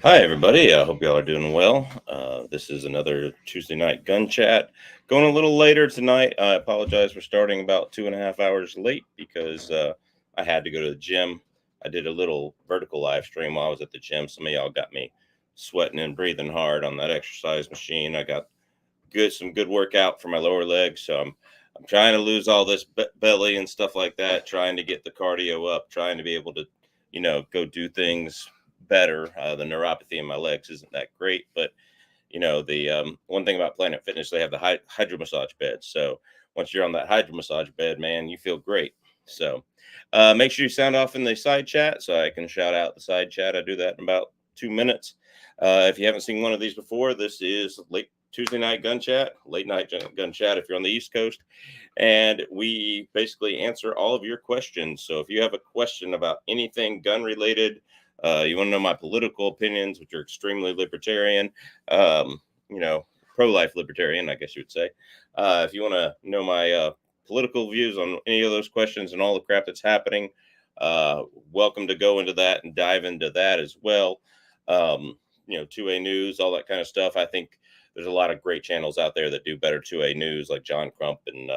Hi, everybody. I hope y'all are doing well. This is another Tuesday night gun chat. Going a little later tonight. I apologize for starting about 2.5 hours late because I had to go to the gym. I did a little vertical live stream while I was at the gym. Some of y'all got me sweating and breathing hard on that exercise machine. I got some good workout for my lower legs. So I'm trying to lose all this belly and stuff like that. Trying to get the cardio up. Trying to be able to, go do things better. The neuropathy in my legs isn't that great, but the one thing about Planet Fitness, they have the hydro massage bed. So once you're on that hydro massage bed, man, you feel great. So make sure you sound off in the side chat so I can shout out the side chat. I do that in about 2 minutes. If you haven't seen one of these before, this is late Tuesday night gun chat, late night gun chat if you're on the East Coast. And we basically answer all of your questions. So if you have a question about anything gun related, you want to know my political opinions, which are extremely libertarian, um, pro-life libertarian, I guess you would say. If you want to know my political views on any of those questions and all the crap that's happening, welcome to go into that and dive into that as well. 2A news, all that kind of stuff. I think there's a lot of great channels out there that do better 2A news, like John Crump and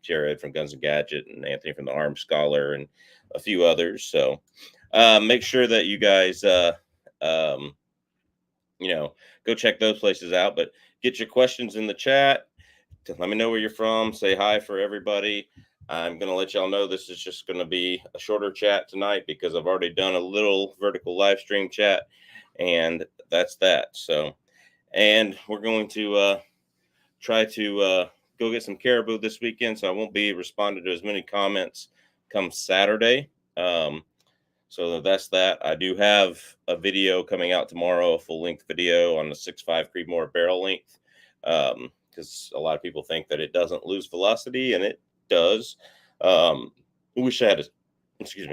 Jared from Guns and Gadget and Anthony from the Armed Scholar and a few others. So make sure that you guys, um, go check those places out. But get your questions in the chat. Let me know where you're from. Say hi for everybody. I'm going to let y'all know this is just going to be a shorter chat tonight because I've already done a little vertical live stream chat, and that's that. So, and we're going to try to go get some caribou this weekend, so I won't be responding to as many comments come Saturday. So that's that. I do have a video coming out tomorrow, a full length video on the 6.5 Creedmoor barrel length, because a lot of people think that it doesn't lose velocity, and it does. Wish I had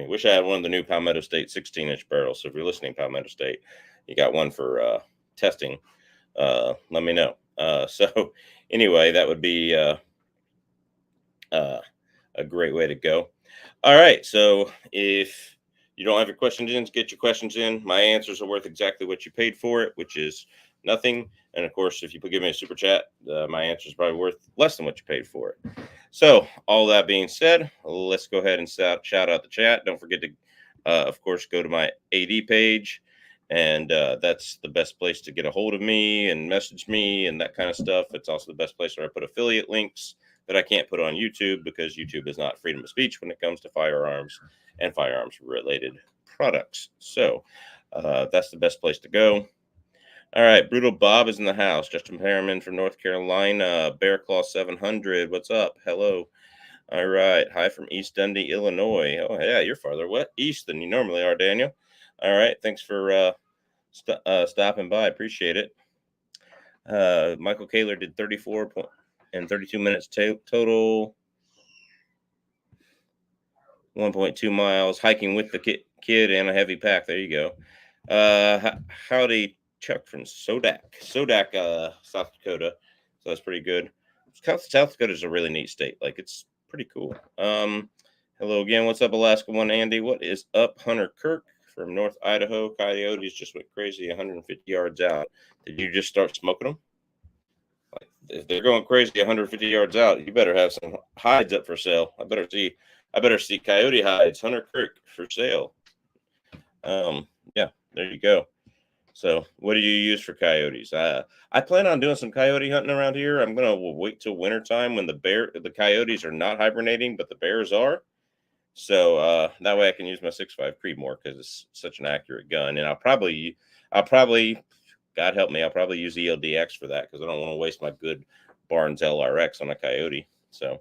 wish I had one of the new Palmetto State 16-inch barrels. So if you're listening, Palmetto State, you got one for testing. Let me know. So anyway, that would be a great way to go. All right. So if you don't have your questions in, get your questions in. My answers are worth exactly what you paid for it, which is nothing. And of course, if you give me a super chat, my answer is probably worth less than what you paid for it. So all that being said, let's go ahead and shout out the chat. Don't forget to, of course, go to my AD page. And that's the best place to get a hold of me and message me and that kind of stuff. It's also the best place where I put affiliate links that I can't put on YouTube because YouTube is not freedom of speech when it comes to firearms and firearms related products. So that's the best place to go. All right, Brutal Bob is in the house. Justin Perriman from North Carolina. Bear Claw 700. What's up? Hello. All right. Hi from East Dundee, Illinois. Oh, yeah, you're farther east than you normally are, Daniel. All right. Thanks for stopping by. Appreciate it. Michael Kaler did 34 and 32 minutes total. 1.2 miles hiking with the kid and a heavy pack. There you go. Howdy, Chuck from Sodak, South Dakota. So that's pretty good. South Dakota is a really neat state. Like, it's pretty cool. Hello again. What's up, Alaska One Andy? What is up, Hunter Kirk from North Idaho? Coyotes just went crazy 150 yards out. Did you just start smoking them? Like, if they're going crazy 150 yards out, you better have some hides up for sale. I better see coyote hides, Hunter Kirk, for sale. Yeah, there you go. So what do you use for coyotes? I plan on doing some coyote hunting around here. I'm gonna wait till wintertime when the coyotes are not hibernating, but the bears are. So that way I can use my 6.5 Creedmoor because it's such an accurate gun. And I'll probably, God help me, I'll probably use ELDX for that because I don't want to waste my good Barnes LRX on a coyote. So,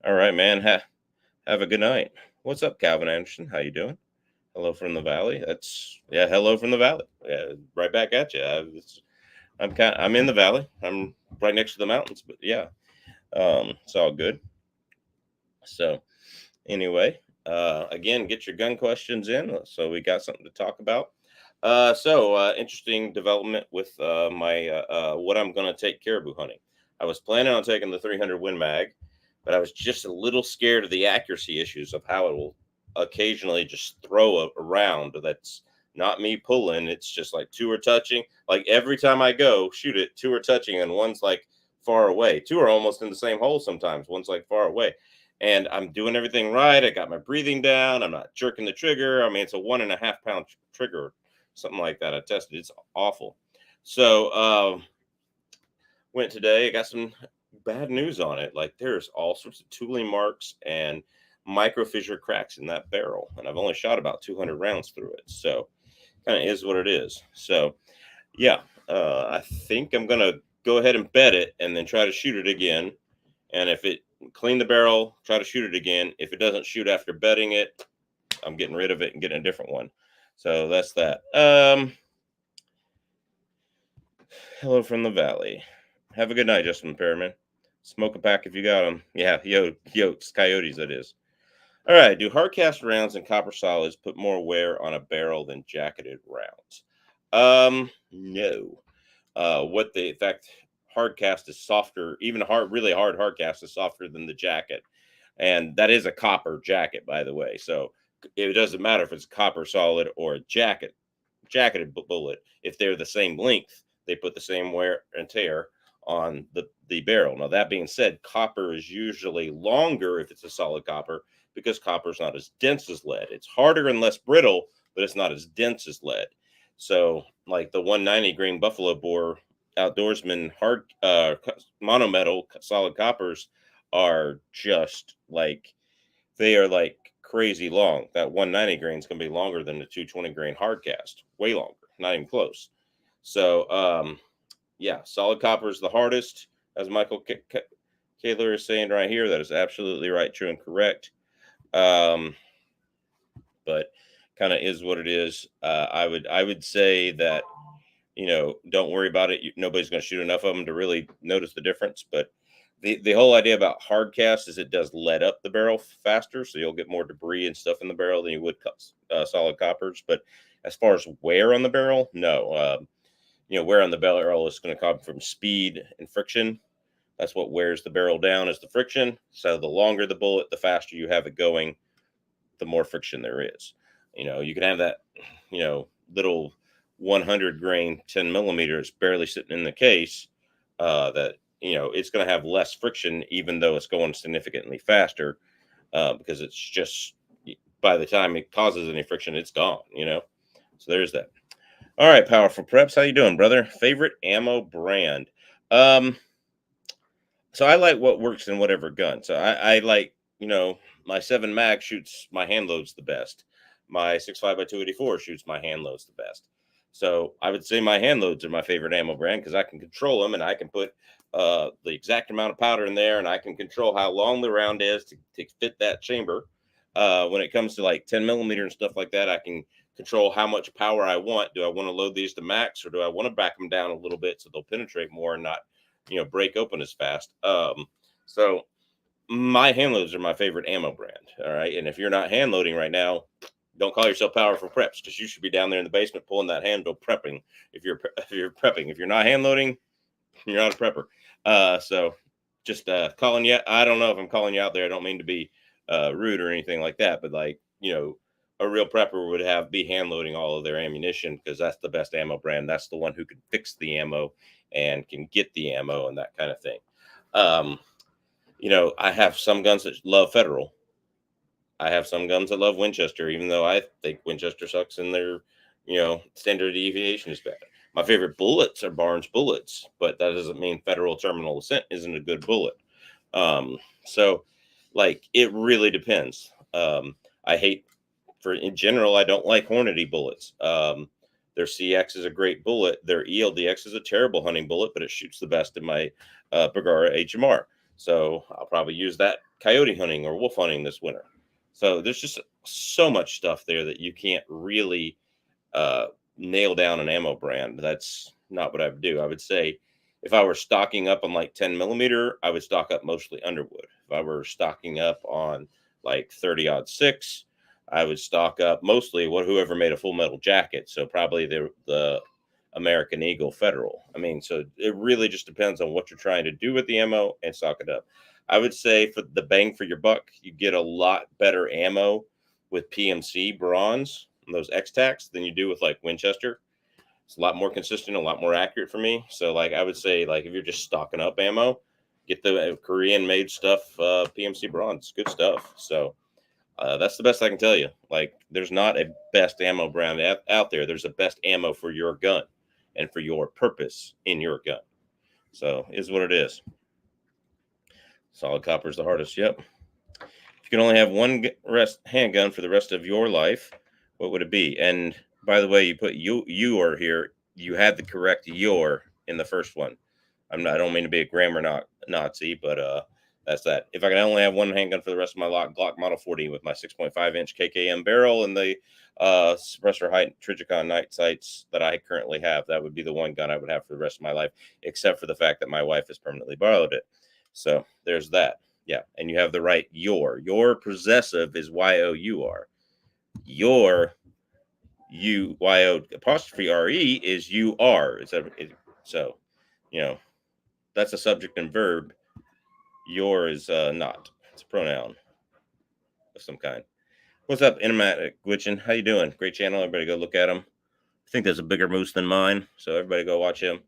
all right, man. Have a good night. What's up, Calvin Anderson? How you doing? Hello from the valley. Hello from the valley. Yeah, right back at you. I'm in the valley. I'm right next to the mountains, but yeah, it's all good. So anyway, again, get your gun questions in. So we got something to talk about. Interesting development with my what I'm going to take caribou hunting. I was planning on taking the 300 Win Mag, but I was just a little scared of the accuracy issues of how it will occasionally just throw a round that's not me pulling. It's just like two are touching. Like every time I go shoot it, two are touching, and one's like far away. Two are almost in the same hole sometimes. One's like far away. And I'm doing everything right. I got my breathing down. I'm not jerking the trigger. I mean, it's a 1.5 pound trigger, something like that. I tested. It's awful. So went today. I got some bad news on it. Like there's all sorts of tooling marks and micro fissure cracks in that barrel, and I've only shot about 200 rounds through it. So kind of is what it is. So yeah, I think I'm gonna go ahead and bet it, and then try to shoot it again. And if it clean the barrel, try to shoot it again. If it doesn't shoot after betting it, I'm getting rid of it and getting a different one. So that's that. Hello from the valley. Have a good night, Justin Perriman. Smoke a pack if you got them. Yeah, yotes, coyotes, that is. All right. Do hardcast rounds and copper solids put more wear on a barrel than jacketed rounds? No. In fact, hardcast is softer. Even really hard hardcast is softer than the jacket, and that is a copper jacket, by the way. So it doesn't matter if it's a copper solid or a jacketed bullet. If they're the same length, they put the same wear and tear on the barrel. Now, that being said, copper is usually longer if it's a solid copper, because copper is not as dense as lead. It's harder and less brittle, but it's not as dense as lead. So like the 190 grain buffalo bore outdoorsman hard monometal solid coppers are just like, they are like crazy long. That 190 grain is going to be longer than the 220 grain hard cast, way longer, not even close. So yeah, solid copper is the hardest, as Michael Kaler is saying right here. That is absolutely right, true, and correct. But kind of is what it is. I would say that, don't worry about it. Nobody's going to shoot enough of them to really notice the difference. But the whole idea about hard cast is it does let up the barrel faster, so you'll get more debris and stuff in the barrel than you would solid coppers. But as far as wear on the barrel, no. Wear on the barrel is going to come from speed and friction. That's what wears the barrel down, is the friction. So the longer the bullet, the faster you have it going, the more friction there is. You can have that, little 100 grain 10 millimeters barely sitting in the case, that it's going to have less friction, even though it's going significantly faster, because it's just, by the time it causes any friction, it's gone. So there's that. All right, Powerful Preps, how you doing, brother? Favorite ammo brand? So I like what works in whatever gun. So I like, my 7 mag shoots my hand loads the best. My 6.5 by 284 shoots my hand loads the best. So I would say my hand loads are my favorite ammo brand, because I can control them, and I can put the exact amount of powder in there, and I can control how long the round is to fit that chamber. When it comes to like 10 millimeter and stuff like that, I can control how much power I want. Do I want to load these to max, or do I want to back them down a little bit so they'll penetrate more and not, break open as fast? So my hand loads are my favorite ammo brand. All right. And if you're not hand loading right now, don't call yourself Powerful Preps, because you should be down there in the basement pulling that handle prepping. If you're prepping, if you're not hand loading, you're not a prepper. So just calling you. I don't know if I'm calling you out there. I don't mean to be rude or anything like that, but like, a real prepper would be hand loading all of their ammunition, because that's the best ammo brand. That's the one who can fix the ammo and can get the ammo and that kind of thing. I have some guns that love Federal. I have some guns that love Winchester, even though I think Winchester sucks and their, standard deviation is bad. My favorite bullets are Barnes bullets, but that doesn't mean Federal Terminal Ascent isn't a good bullet. So like, it really depends. In general, I don't like Hornady bullets. Their CX is a great bullet. Their ELDX is a terrible hunting bullet, but it shoots the best in my Bergara HMR. So I'll probably use that coyote hunting or wolf hunting this winter. So there's just so much stuff there that you can't really nail down an ammo brand. That's not what I would do. I would say if I were stocking up on like 10 millimeter, I would stock up mostly Underwood. If I were stocking up on like 30-06, I would stock up mostly whoever made a full metal jacket. So probably the American Eagle Federal. I mean, so it really just depends on what you're trying to do with the ammo, and stock it up. I would say for the bang for your buck, you get a lot better ammo with PMC bronze. those X-Tacs than you do with like Winchester. It's a lot more consistent, a lot more accurate for me. So like I would say, like if you're just stocking up ammo, get the Korean made stuff, PMC Bronze, good stuff. So that's the best I can tell you. Like there's not a best ammo brand out there. There's a best ammo for your gun and for your purpose in your gun. So is what it is. Solid copper is the hardest. Yep. If you can only have one handgun for the rest of your life, what would it be? And by the way, you put you are here. You had the correct your in the first one. I don't mean to be a grammar Nazi, but that's that. If I can only have one handgun for the rest of my life, Glock Model 40 with my 6.5-inch KKM barrel and the suppressor height Trijicon night sights that I currently have, that would be the one gun I would have for the rest of my life, except for the fact that my wife has permanently borrowed it. So there's that. Yeah, and you have the right your possessive is Y-O-U-R. Your Y-O apostrophe R-E is U-R. So, you know, that's a subject and verb. Your is not. It's a pronoun of some kind. What's up, Intimatic Glitchin? How you doing? Great channel. Everybody go look at him. I think there's a bigger moose than mine, so everybody go watch him.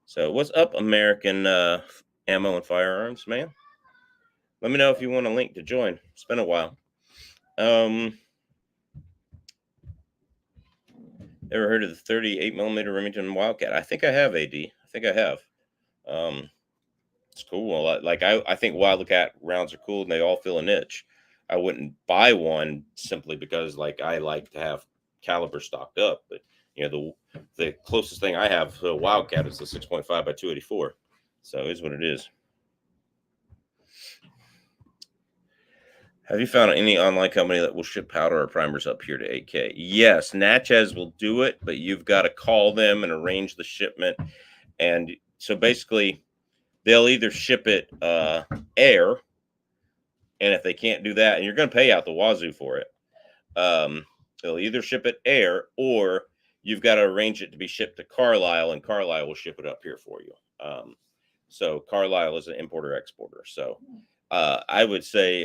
So what's up, American Ammo and Firearms, man? Let me know if you want a link to join. It's been a while. Ever heard of the 38 millimeter Remington Wildcat? I think I have, AD. I think I have. It's cool. I think Wildcat rounds are cool and they all fill a niche. I wouldn't buy one simply because like I like to have caliber stocked up, but you know the closest thing I have to a Wildcat is the 6.5 by 284. So it is what it is. Have you found any online company that will ship powder or primers up here to 8K? Yes, Natchez will do it, but you've got to call them and arrange the shipment. And so basically, they'll either ship it air, and if they can't do that, and you're going to pay out the wazoo for it, they'll either ship it air, or you've got to arrange it to be shipped to Carlisle, and Carlisle will ship it up here for you. So Carlisle is an importer-exporter. So I would say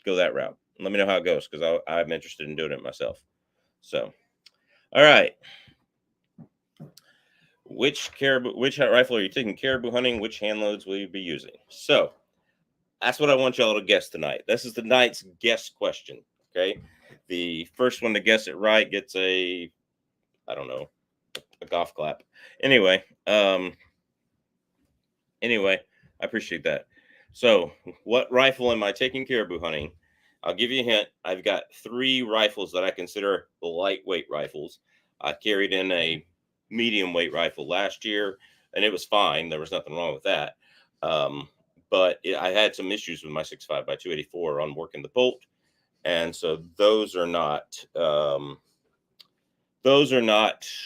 go that route. Let me know how it goes because I'm interested in doing it myself. So, all right. Which rifle are you taking caribou hunting? Which hand loads will you be using? So that's what I want y'all to guess tonight. This is the night's guess question. Okay. The first one to guess it right gets a golf clap. Anyway, I appreciate that. So what rifle am I taking caribou hunting? I'll give you a hint. I've got 3 rifles that I consider lightweight rifles. I carried in a medium weight rifle last year, and it was fine. There was nothing wrong with that. But I had some issues with my 6.5 by 284 on working the bolt, and so those are not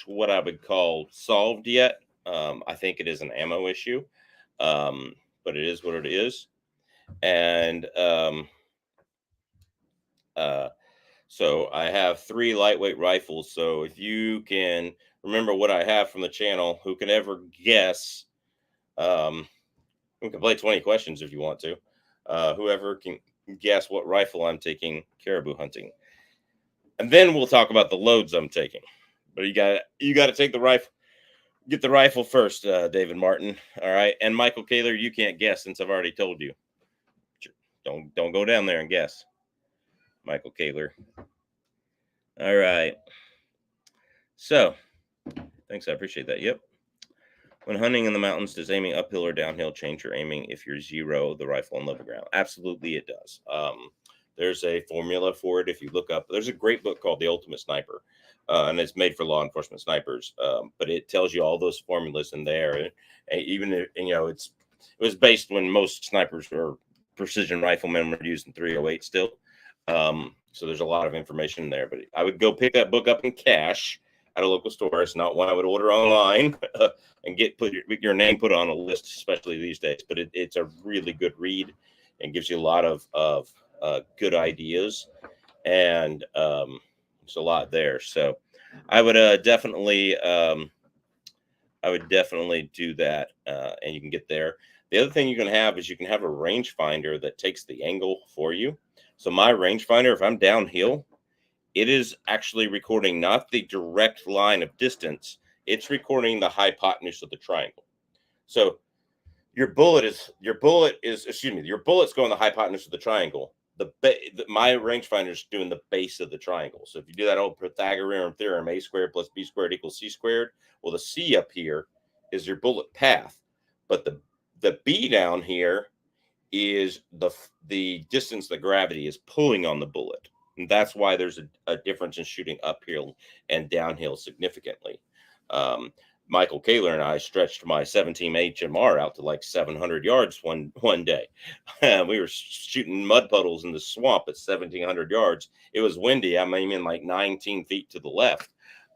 what I would call solved yet. I think it is an ammo issue, but it is what it is, and so I have 3 lightweight rifles. So if you can remember what I have from the channel, who can ever guess, we can play 20 questions if you want to. Whoever can guess what rifle I'm taking caribou hunting, and then we'll talk about the loads I'm taking. But you got to take the rifle. Get the rifle first, David Martin. All right, and Michael Kaler, you can't guess since I've already told you. Don't go down there and guess. Michael Kaler. All right. So, thanks. I appreciate that. Yep. When hunting in the mountains, does aiming uphill or downhill change your aiming if you're zero the rifle on level ground? Absolutely, it does. There's a formula for it. If you look up, there's a great book called The Ultimate Sniper, and it's made for law enforcement snipers. But it tells you all those formulas in there. And even it was based when most snipers or precision riflemen were using 308 still. So there's a lot of information there, but I would go pick that book up in cash at a local store. It's not one I would order online and put your name put on a list, especially these days. But it's a really good read and gives you a lot of good ideas, and there's a lot there. So I would definitely do that, and you can get there. The other thing you can have is you can have a rangefinder that takes the angle for you. So my rangefinder, if I'm downhill, it is actually recording not the direct line of distance, it's recording the hypotenuse of the triangle. So your bullet's going the hypotenuse of the triangle. My rangefinder is doing the base of the triangle. So if you do that old Pythagorean theorem, a squared plus b squared equals c squared, well, the c up here is your bullet path, but the b down here is the distance the gravity is pulling on the bullet. And that's why there's a difference in shooting uphill and downhill significantly. Michael Kaler and I stretched my 17 HMR out to like 700 yards one day. We were shooting mud puddles in the swamp at 1,700 yards. It was windy. I'm aiming like 19 feet to the left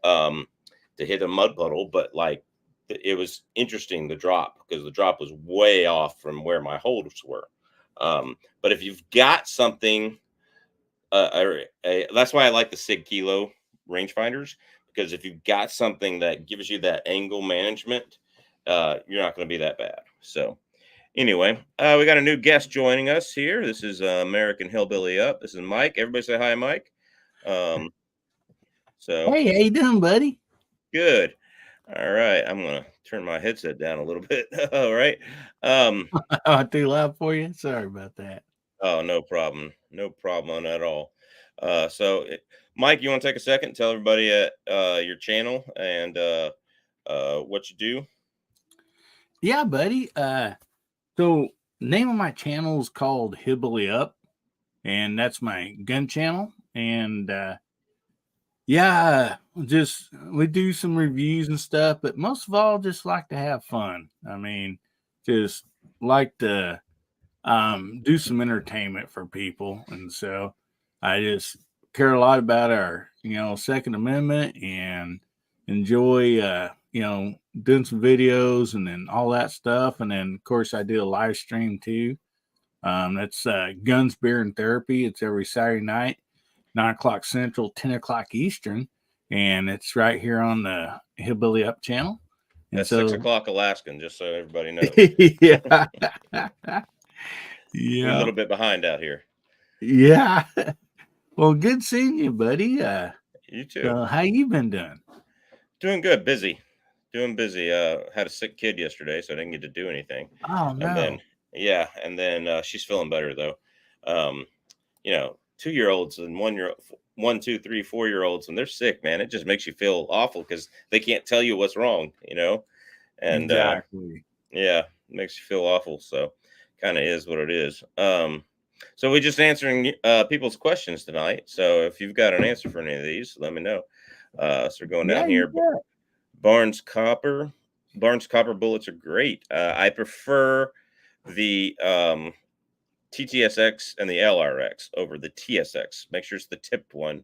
to hit a mud puddle, but like it was interesting, the drop, because the drop was way off from where my holes were. But if you've got something, that's why I like the Sig Kilo rangefinders, because if you've got something that gives you that angle management, you're not going to be that bad. So anyway, we got a new guest joining us here. This is American Hillbilly Up. This is Mike. Everybody say hi, Mike. So hey, how you doing, buddy? Good. All right, I'm gonna turn my headset down a little bit. All right. Too loud for you? Sorry about that. Oh, no problem. No problem at all. Mike, you want to take a second, tell everybody at your channel and what you do? Yeah, buddy. So name of my channel is called Hillbilly Up, and that's my gun channel. And just we do some reviews and stuff, but most of all, just like to have fun. I mean, just like to do some entertainment for people, and so I just care a lot about our Second Amendment and enjoy doing some videos and then all that stuff. And then of course I do a live stream too. That's Guns, Beer, and Therapy. It's every Saturday night, 9 o'clock Central, 10 o'clock Eastern, and it's right here on the Hillbilly Up channel. And That's 6 o'clock Alaskan, just so everybody knows. Yeah. We're a little bit behind out here. Yeah. Well, good seeing you, buddy. You too. How you been doing? Doing good. Busy. Doing busy. Had a sick kid yesterday, so I didn't get to do anything. Oh, no. And then she's feeling better though. 2-year-olds and 1, 2, 3, 4-year-olds, when they're sick, man, it just makes you feel awful because they can't tell you what's wrong, and exactly. It makes you feel awful. So kind of is what it is. So we're just answering people's questions tonight. So if you've got an answer for any of these, let me know. So we're going down here. Barnes Copper bullets are great. I prefer the TTSX and the LRX over the TSX. Make sure it's the tipped one.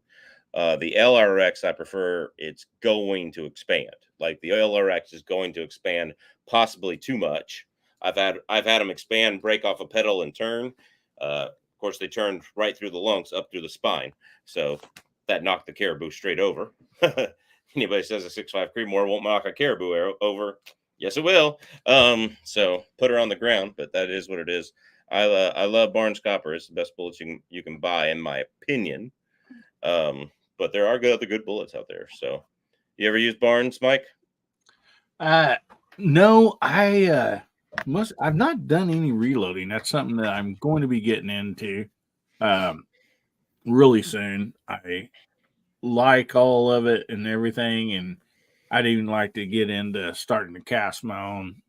The LRX, I prefer. It's going to expand. Like the LRX is going to expand possibly too much. I've had them expand, break off a pedal, and turn. Of course, they turned right through the lungs up through the spine, so that knocked the caribou straight over. Anybody says a 6.5 Creedmoor won't knock a caribou arrow over? Yes, it will. So put her on the ground, but that is what it is. I love Barnes Copper. It's the best bullets you can buy, in my opinion. But there are other good bullets out there. So, you ever use Barnes, Mike? No, I've not done any reloading. That's something that I'm going to be getting into really soon. I like all of it and everything, and I'd even like to get into starting to cast my own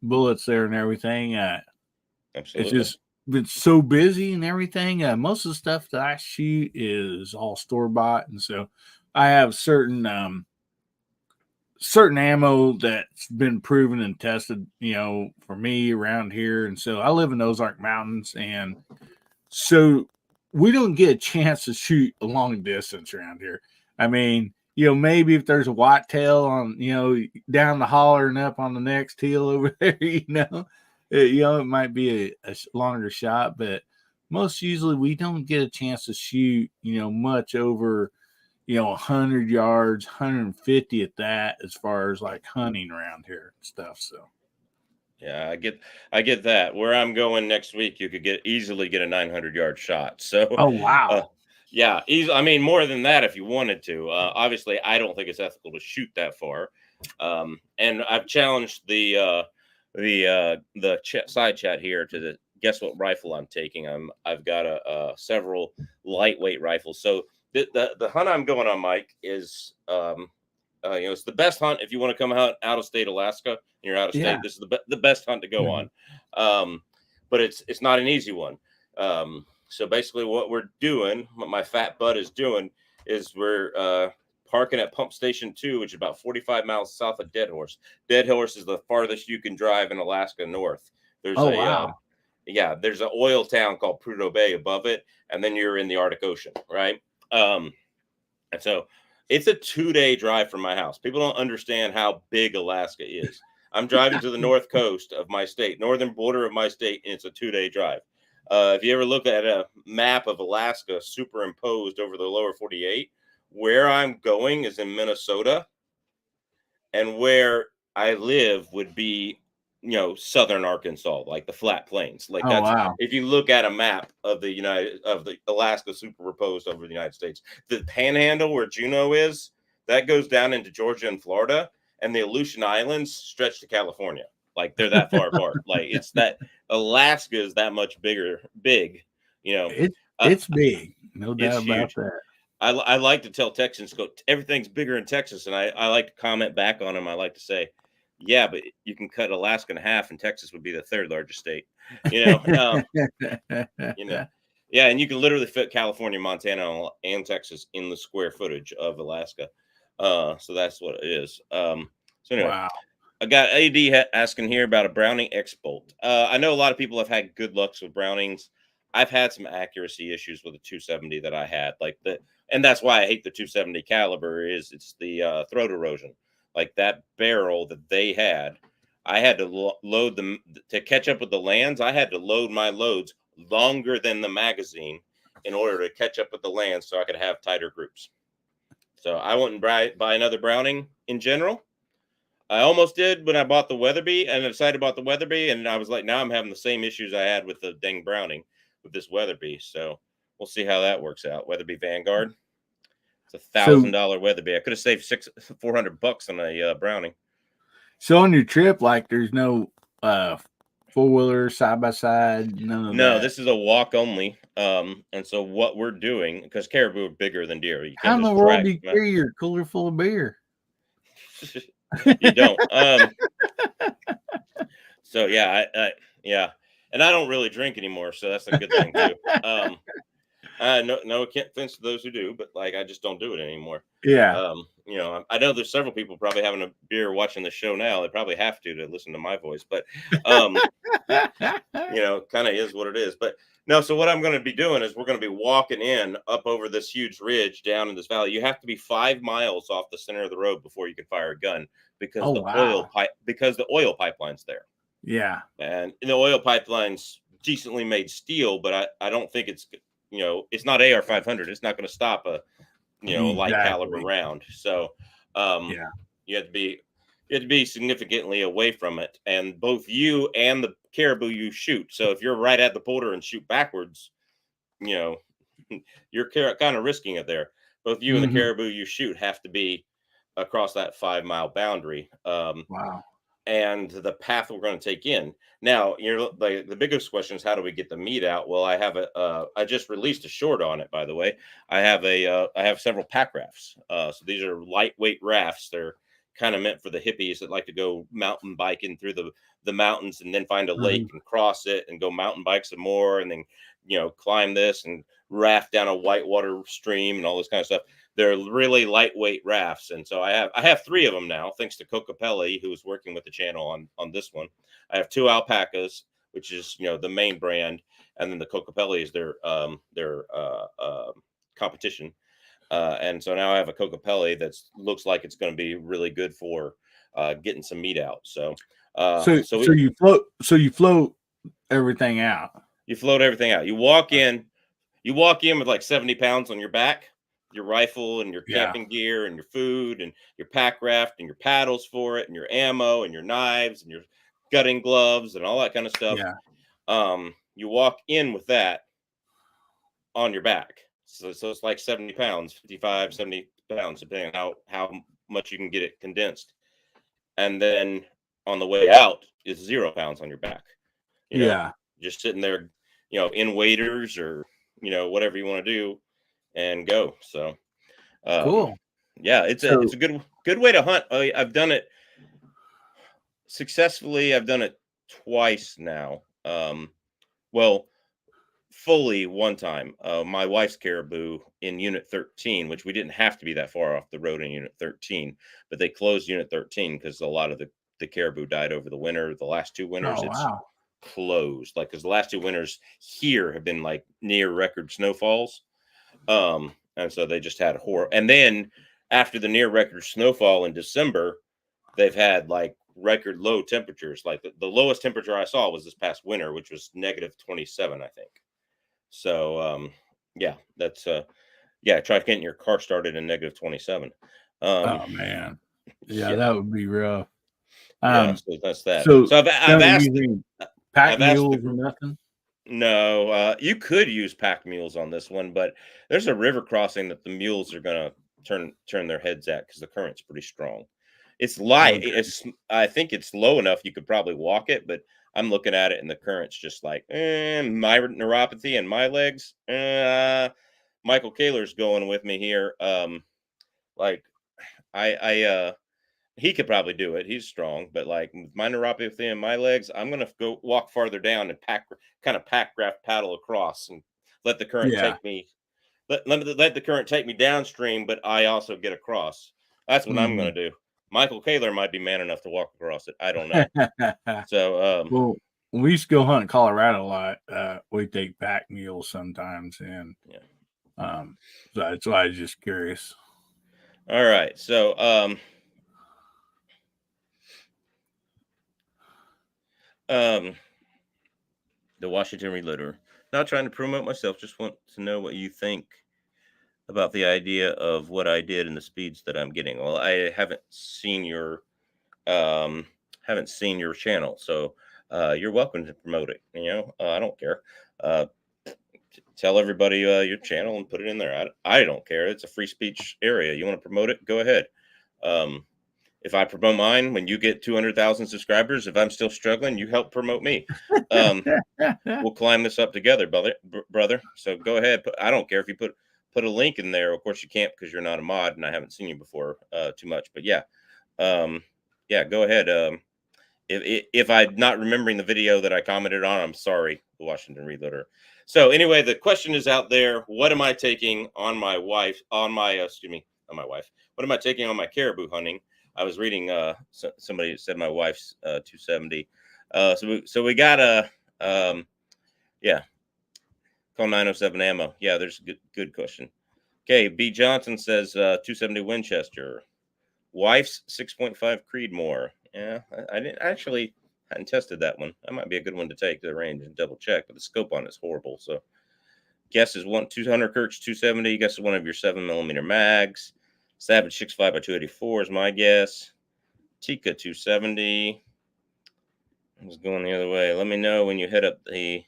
bullets there and everything. Absolutely. It's just been so busy and everything. Most of the stuff that I shoot is all store bought, and so I have certain ammo that's been proven and tested, for me around here. And so I live in Ozark Mountains, and so we don't get a chance to shoot a long distance around here. I mean, maybe if there's a whitetail on, down the holler and up on the next hill over there, it might be a longer shot, but most usually we don't get a chance to shoot, much over, 100 yards, 150 at that, as far as like hunting around here and stuff. So Yeah, I get that. Where I'm going next week, you could easily get a 900-yard shot. So, Oh, uh, wow. yeah, I mean, more than that if you wanted to. Obviously, I don't think it's ethical to shoot that far. And I've challenged the side chat here to guess what rifle I'm taking. I've got several lightweight rifles. So the hunt I'm going on, Mike, is it's the best hunt if you want to come out of state Alaska and you're out of Yeah. state. This is the best hunt to go on, um, but it's not an easy one. So basically, what we're doing, what my fat butt is doing, is we're parking at Pump Station 2, which is about 45 miles south of Dead Horse. Dead Horse is the farthest you can drive in Alaska north. There's Oh, a wow. there's an oil town called Prudhoe Bay above it, and then you're in the Arctic Ocean, right? And so it's a 2-day drive from my house. People don't understand how big Alaska is. I'm driving to the north coast of my state, northern border of my state, and it's a 2-day drive. If you ever look at a map of Alaska superimposed over the lower 48, where I'm going is in Minnesota, and where I live would be, southern Arkansas, like the flat plains. Like Oh, that's wow. if you look at a map of the Alaska superimposed over the United States, the Panhandle where Juneau is, that goes down into Georgia and Florida, and the Aleutian Islands stretch to California. Like they're that far apart. Like it's that Alaska is that much big, you know. It Uh, it's big, no it's doubt about huge. that. I like to tell Texans, everything's bigger in Texas. And I like to comment back on them. I like to say, yeah, but you can cut Alaska in half and Texas would be the third largest state, you know, um, you know, yeah. And you can literally fit California, Montana, and Texas in the square footage of Alaska. So that's what it is. So anyway, Wow. I got asking here about a Browning X bolt. I know a lot of people have had good lucks with Brownings. I've had some accuracy issues with the 270 that I had, and that's why I hate the 270 caliber. It's the throat erosion, like that barrel that they had. I had to load them to catch up with the lands. I had to load my loads longer than the magazine in order to catch up with the lands, so I could have tighter groups. So I wouldn't buy another Browning in general. I almost did when I bought the Weatherby, and I decided about the Weatherby, and I was like, now I'm having the same issues I had with the dang Browning with this Weatherby. So we'll see how that works out. Weatherby Vanguard. It's So $1,000 Weatherby. I could have saved 400 bucks on a Browning. so on your trip, like there's no four-wheeler side by side, none of No, that. this is a walk only. And so what we're doing, because caribou are bigger than deer, you How can't in the just world drag do you them out. carry your cooler full of beer? You don't. So yeah, and I don't really drink anymore, so that's a good thing too. No offense to those who do, but like I just don't do it anymore. Yeah. I know there's several people probably having a beer watching the show now. They probably have to listen to my voice, but um, kind of is what it is. But no, so what I'm going to be doing is we're going to be walking up over this huge ridge down in this valley. You have to be 5 miles off the center of the road before you can fire a gun because Oh, wow. the oil pipeline's there. Yeah. And the oil pipeline's decently made steel, but I don't think it's not AR-500. It's not going to stop a light caliber Exactly. round. So um, Yeah. you have to be significantly away from it, and both you and the caribou you shoot. So if you're right at the border and shoot backwards, you know you're kind of risking it there. Both you and the Mhm. caribou you shoot have to be across that 5 mile boundary. Wow. And the path we're going to take in. Now, the biggest question is how do we get the meat out? Well, I just released a short on it, by the way. I have several pack rafts. So these are lightweight rafts. They're kind of meant for the hippies that like to go mountain biking through the mountains and then find a lake Mhm. and cross it and go mountain bike some more and then climb this and raft down a whitewater stream and all this kind of stuff. They're really lightweight rafts, and so I have 3 of them now, thanks to Cocapelli, who is working with the channel on this one. I have 2 alpacas, which is the main brand, and then the Cocapelli is their competition. And so now I have a Cocapelli that looks like it's going to be really good for getting some meat out. So So so so we, you float everything out. you float everything out. You walk in with like 70 pounds on your back, your rifle and your Yeah. camping gear and your food and your pack raft and your paddles for it and your ammo and your knives and your gutting gloves and all that kind of stuff. Yeah. You walk in with that on your back. So it's like 70 pounds, 55, 70 pounds, depending on how much you can get it condensed. And then on the way out is 0 pounds on your back. You know, Yeah. just sitting there, in waders or, whatever you want to do and go. So, Cool. yeah, it's a good way to hunt. I've done it successfully. I've done it twice now. Well, fully one time. My wife's caribou in Unit 13, which we didn't have to be that far off the road in Unit 13, but they closed Unit 13 because a lot of the caribou died over the winter. The last 2 winters, Oh, it's wow. closed. Like, because the last 2 winters here have been like near record snowfalls. And so they just had horror. And then after the near record snowfall in December, they've had like record low temperatures. Like the lowest temperature I saw was this past winter, which was -27, I think. So yeah, that's try getting your car started in -27. Oh man. Yeah, that would be rough. Yeah, so that's that. So So I've asked pack I've asked the mules or nothing? No, you could use pack mules on this one, but there's a river crossing that the mules are gonna turn their heads at because the current's pretty strong. It's light. Okay. I think it's low enough you could probably walk it, but I'm looking at it and the current's just like my neuropathy and my legs. Michael Kaler's going with me here. Like I he could probably do it. He's strong, but like with my neuropathy in my legs, I'm gonna go walk farther down and pack graph paddle across and let the current Yeah. take me. Let the current take me downstream, but I also get across. That's what I'm gonna do. Michael Kaler might be man enough to walk across it. I don't know. So Well, when we used to go hunt in Colorado a lot, we take pack mules sometimes, and yeah. so that's why I was just curious. All right. So the Washington Reloader. Not trying to promote myself, just want to know what you think about the idea of what I did and the speeds that I'm getting. Well, I haven't seen your channel, so you're welcome to promote it. I don't care. Tell everybody your channel and put it in there. I don't care. It's a free speech area. You want to promote it? Go ahead. If I promote mine, when you get 200,000 subscribers, if I'm still struggling, you help promote me. We'll climb this up together, brother. So go ahead. I don't care if you put a link in there. Of course you can't because you're not a mod and I haven't seen you before too much. But yeah, go ahead. If I'm not remembering the video that I commented on, I'm sorry, the Washington Reloader. So anyway, the question is out there. What am I taking on my wife? On my wife. What am I taking on my caribou hunting? I was reading somebody said my wife's 270. So we got a call 907 ammo. Yeah, there's a good question. Okay, B Johnson says 270 Winchester. Wife's 6.5 Creedmoor. Yeah, I didn't actually hadn't tested that one. That might be a good one to take to the range and double check, but the scope on it's horrible. So guess is 200 Kirk's 270. Guess is one of your 7mm mags. Savage 6.5 by 284 is my guess. Tika 270. I was going the other way. Let me know when you hit up the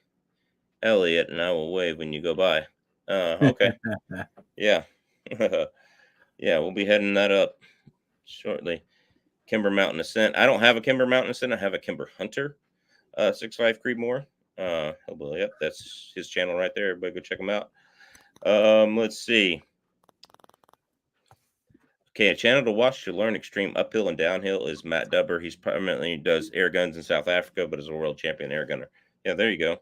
Elliott, and I will wave when you go by. Okay. Yeah. Yeah, we'll be heading that up shortly. Kimber Mountain Ascent. I don't have a Kimber Mountain Ascent. I have a Kimber Hunter 6.5 Creedmoor. Hillbilly Up. That's his channel right there. Everybody go check him out. Let's see. Okay, a channel to watch to learn extreme uphill and downhill is Matt Dubber. He's primarily does air guns in South Africa, but is a world champion air gunner. Yeah, there you go.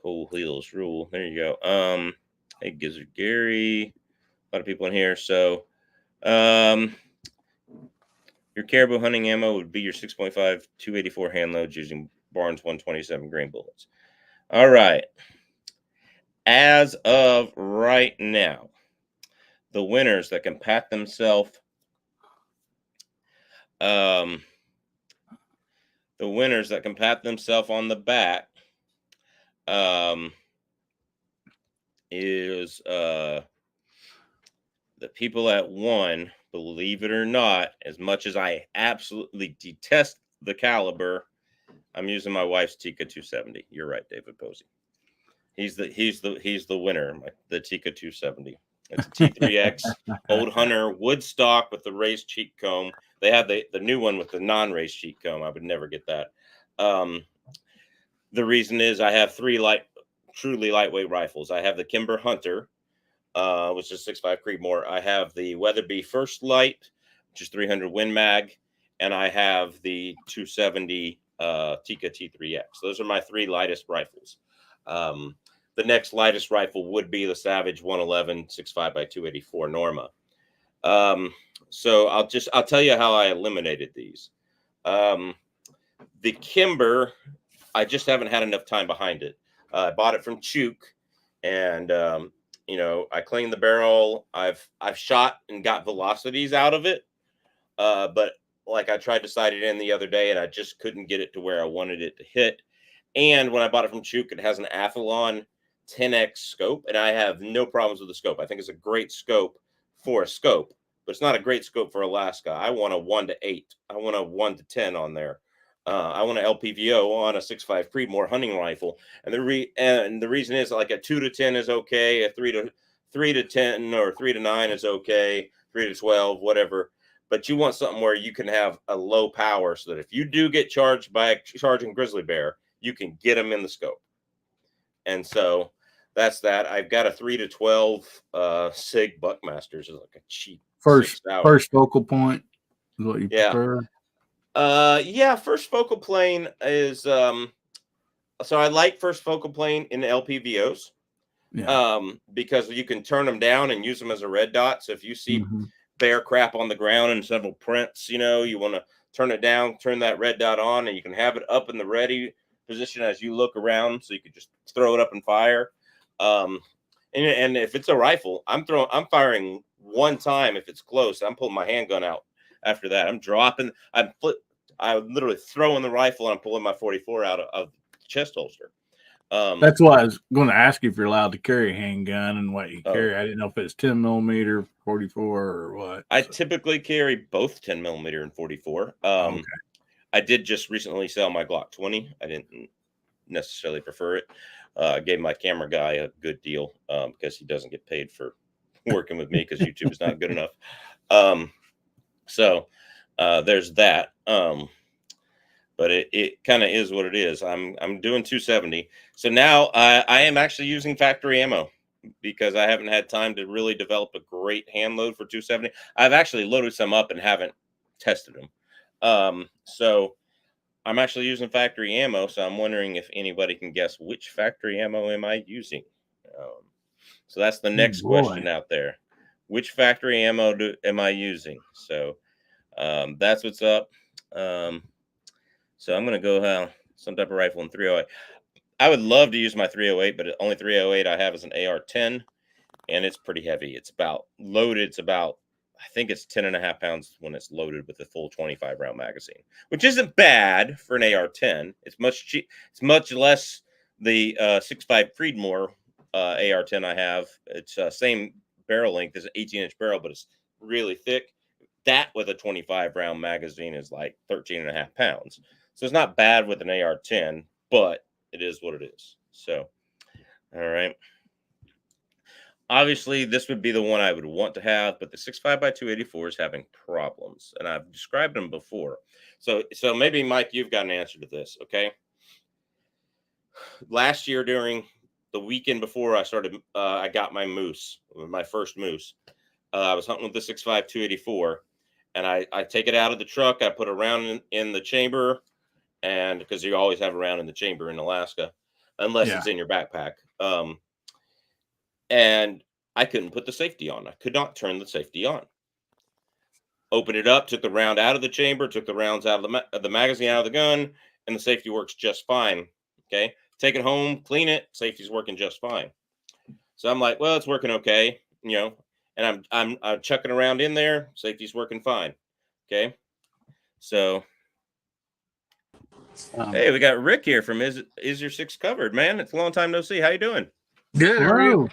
Cool heels rule. There you go. Hey, Gizzard Gary. A lot of people in here. So, your caribou hunting ammo would be your 6.5 284 hand loads using Barnes 127 grain bullets. All right. As of right now, the winners that can pat themselves on the back is the people at one. Believe it or not, as much as I absolutely detest the caliber, I'm using my wife's Tika 270. You're right, David Posey. He's the winner. The Tika 270. It's a T3X old hunter wood stock with the raised cheek comb. They have the new one with the non-raised cheek comb. I would never get that. The reason is I have three truly lightweight rifles. I have the Kimber Hunter, which is 6.5 Creedmoor. I have the Weatherby First Light, which is 300 Win Mag, and I have the 270 Tika T3X. Those are my three lightest rifles. The next lightest rifle would be the Savage 111 6.5 by 284 Norma. So I'll tell you how I eliminated these. The Kimber, I just haven't had enough time behind it. I bought it from Chook, and I cleaned the barrel. I've shot and got velocities out of it, but like I tried to sight it in the other day, and I just couldn't get it to where I wanted it to hit. And when I bought it from Chook, it has an Athlon 10X scope, and I have no problems with the scope. I think it's a great scope for a scope, but it's not a great scope for Alaska. I want a 1-8. I want a 1-10 on there. I want an LPVO on a 6.5 Creedmoor hunting rifle, and the reason is like a 2-10 is okay, a 3-10 or 3-9 is okay, 3-12, whatever. But you want something where you can have a low power, so that if you do get charged by a charging grizzly bear, you can get them in the scope. And so that's that. I've got a 3-12 Sig Buckmasters, is like a cheap first focal point is what you prefer. First focal plane is so I like first focal plane in LPVOs. Because you can turn them down and use them as a red dot. So if you see bear crap on the ground and several prints, you want to turn it down, turn that red dot on, and you can have it up in the ready position as you look around, so you could just throw it up and fire. And if it's a rifle, I'm firing one time. If it's close, I'm pulling my handgun out. After that, I'm dropping. I'm literally throwing the rifle, and I'm pulling my 44 out of the chest holster. That's why I was going to ask you if you're allowed to carry a handgun and what you carry. I didn't know if it's 10 millimeter, 44, or what. I typically carry both 10 millimeter and 44. Okay. I did just recently sell my Glock 20. I didn't necessarily prefer it. I gave my camera guy a good deal because he doesn't get paid for working with me because YouTube is not good enough. So there's that. But it kind of is what it is. I'm doing 270. So now I am actually using factory ammo because I haven't had time to really develop a great hand load for 270. I've actually loaded some up and haven't tested them. So I'm actually using factory ammo. So I'm wondering if anybody can guess which factory ammo am I using. So that's the next question out there. Which factory ammo am I using? So that's what's up. So I'm going to go some type of rifle in 308. I would love to use my 308, but the only 308 I have is an AR-10, and it's pretty heavy. It's about loaded. It's about, I think it's 10.5 pounds when it's loaded with a full 25 round magazine, which isn't bad for an AR-10. It's much less the 6.5 Creedmoor AR-10 I have. It's same barrel length as an 18-inch barrel, but it's really thick. That with a 25 round magazine is like 13.5 pounds. So it's not bad with an AR-10, but it is what it is. So, all right. Obviously, this would be the one I would want to have, but the 6.5 by 284 is having problems, and I've described them before. So maybe, Mike, you've got an answer to this, okay? Last year, during the weekend before I started, I got my first moose. I was hunting with the 6.5 284, and I take it out of the truck. I put a round in the chamber, and because you always have a round in the chamber in Alaska, unless it's in your backpack. And I couldn't put the safety on. I could not turn the safety on. Open it up, took the round out of the chamber, took the rounds out of the magazine out of the gun, and the safety works just fine. Okay, take it home, clean it, safety's working just fine. So I'm like, well, it's working okay, and I'm chucking around in there, safety's working fine. Okay, so hey, we got Rick here from Is Your Six Covered, man. It's a long time no see. How you doing? Good. How are you?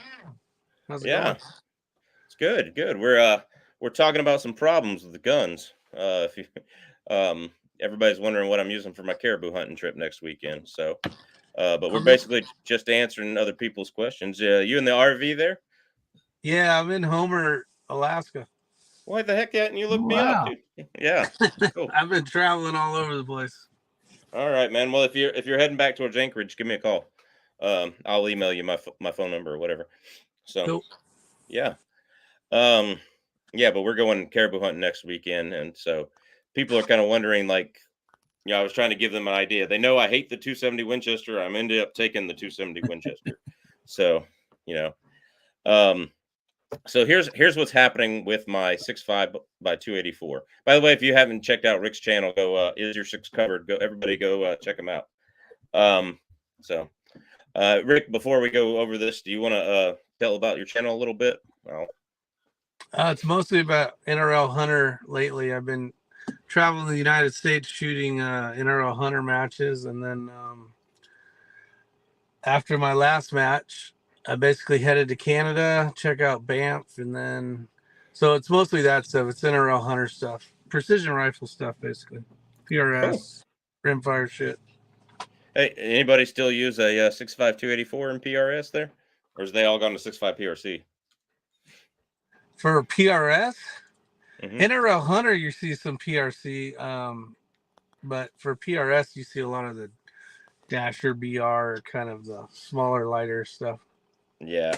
How's it going? It's good. We're talking about some problems with the guns. everybody's wondering what I'm using for my caribou hunting trip next weekend. So, but we're I'm in- basically just answering other people's questions. You in the RV there? yeah, I'm in Homer, Alaska. Why the heck hadn't you looked me up, Wow. dude? Yeah. Cool. I've been traveling all over the place. All right, man. Well, if you're heading back towards Anchorage, give me a call. I'll email you my phone number or whatever. So, Cool. yeah. Yeah, but we're going caribou hunting next weekend, and so people are kind of wondering, like, I was trying to give them an idea. They know I hate the 270 Winchester. I'm ended up taking the 270 Winchester. So, you know, um, so here's what's happening with my 6.5 by 284. By the way, if you haven't checked out Rick's channel, go Is Your Six Covered? Go, everybody go check him out. So Rick, before we go over this, do you want to tell about your channel a little bit? Well, It's mostly about NRL hunter lately. I've been traveling the United States shooting NRL hunter matches, and then after my last match, I basically headed to Canada, check out Banff, and then so it's mostly that stuff. It's NRL hunter stuff, precision rifle stuff, basically, cool. PRS, rimfire shit. Hey, anybody still use a 6.5 284 in PRS there, or is they all gone to 6.5 PRC? For PRS, Mm-hmm. NRL hunter, you see some PRC, but for PRS, you see a lot of the Dasher BR, kind of the smaller, lighter stuff. Yeah,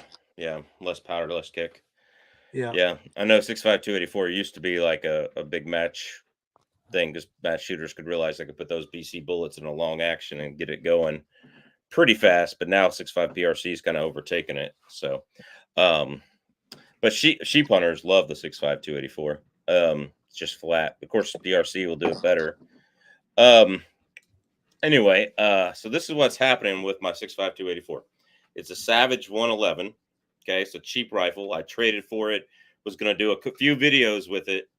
less powder, less kick. Yeah. Yeah, I know 6.5 284 used to be like a big match thing, because match shooters could realize they could put those BC bullets in a long action and get it going pretty fast. But now 6.5 PRC is kind of overtaken it. So, but sheep hunters love the 6.5 284. It's just flat. Of course, PRC will do it better. Anyway, so this is what's happening with my 6.5 284. It's a Savage 111. Okay, it's a cheap rifle. I traded for it. Was going to do a few videos with it,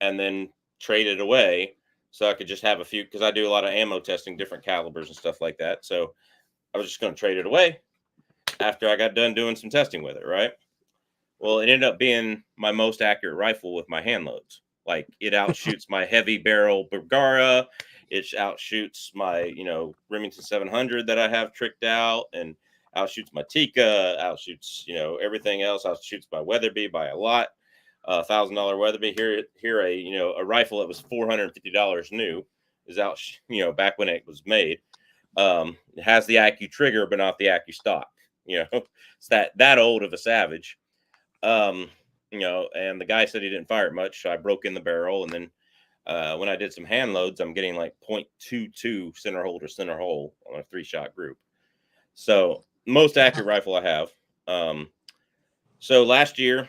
and then trade it away so I could just have a few, because I do a lot of ammo testing, different calibers and stuff like that. So I was just going to trade it away after I got done doing some testing with it, right? Well, it ended up being my most accurate rifle with my hand loads. Like, it outshoots my heavy barrel Bergara. It outshoots my, Remington 700 that I have tricked out, and outshoots my Tika, outshoots, everything else. Outshoots my Weatherby by a lot. $1,000 Weatherby. Here a rifle that was $450 new is out, back when it was made. It has the IQ trigger, but not the IQ stock. It's that old of a Savage. And the guy said he didn't fire it much, so I broke in the barrel, and then when I did some hand loads, I'm getting like 0.22 center hole to center hole on a 3-shot group. So most accurate rifle I have. So last year,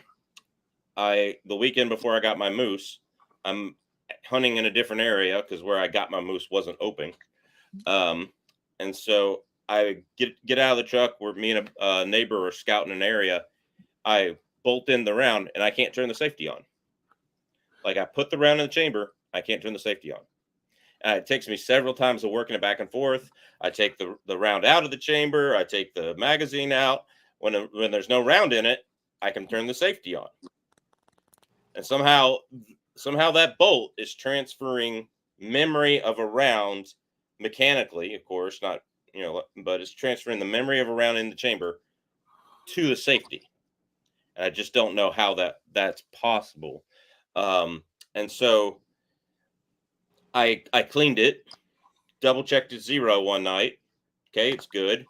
the weekend before I got my moose, I'm hunting in a different area because where I got my moose wasn't open. And so I get out of the truck where me and a neighbor are scouting an area. I bolt in the round and I can't turn the safety on. Like, I put the round in the chamber, I can't turn the safety on. And it takes me several times of working it back and forth. I take the round out of the chamber. I take the magazine out. When there's no round in it, I can turn the safety on. And somehow that bolt is transferring memory of a round mechanically, of course, not, but it's transferring the memory of a round in the chamber to the safety. And I just don't know how that's possible. And so I cleaned it, double checked it 0 one night. Okay, it's good.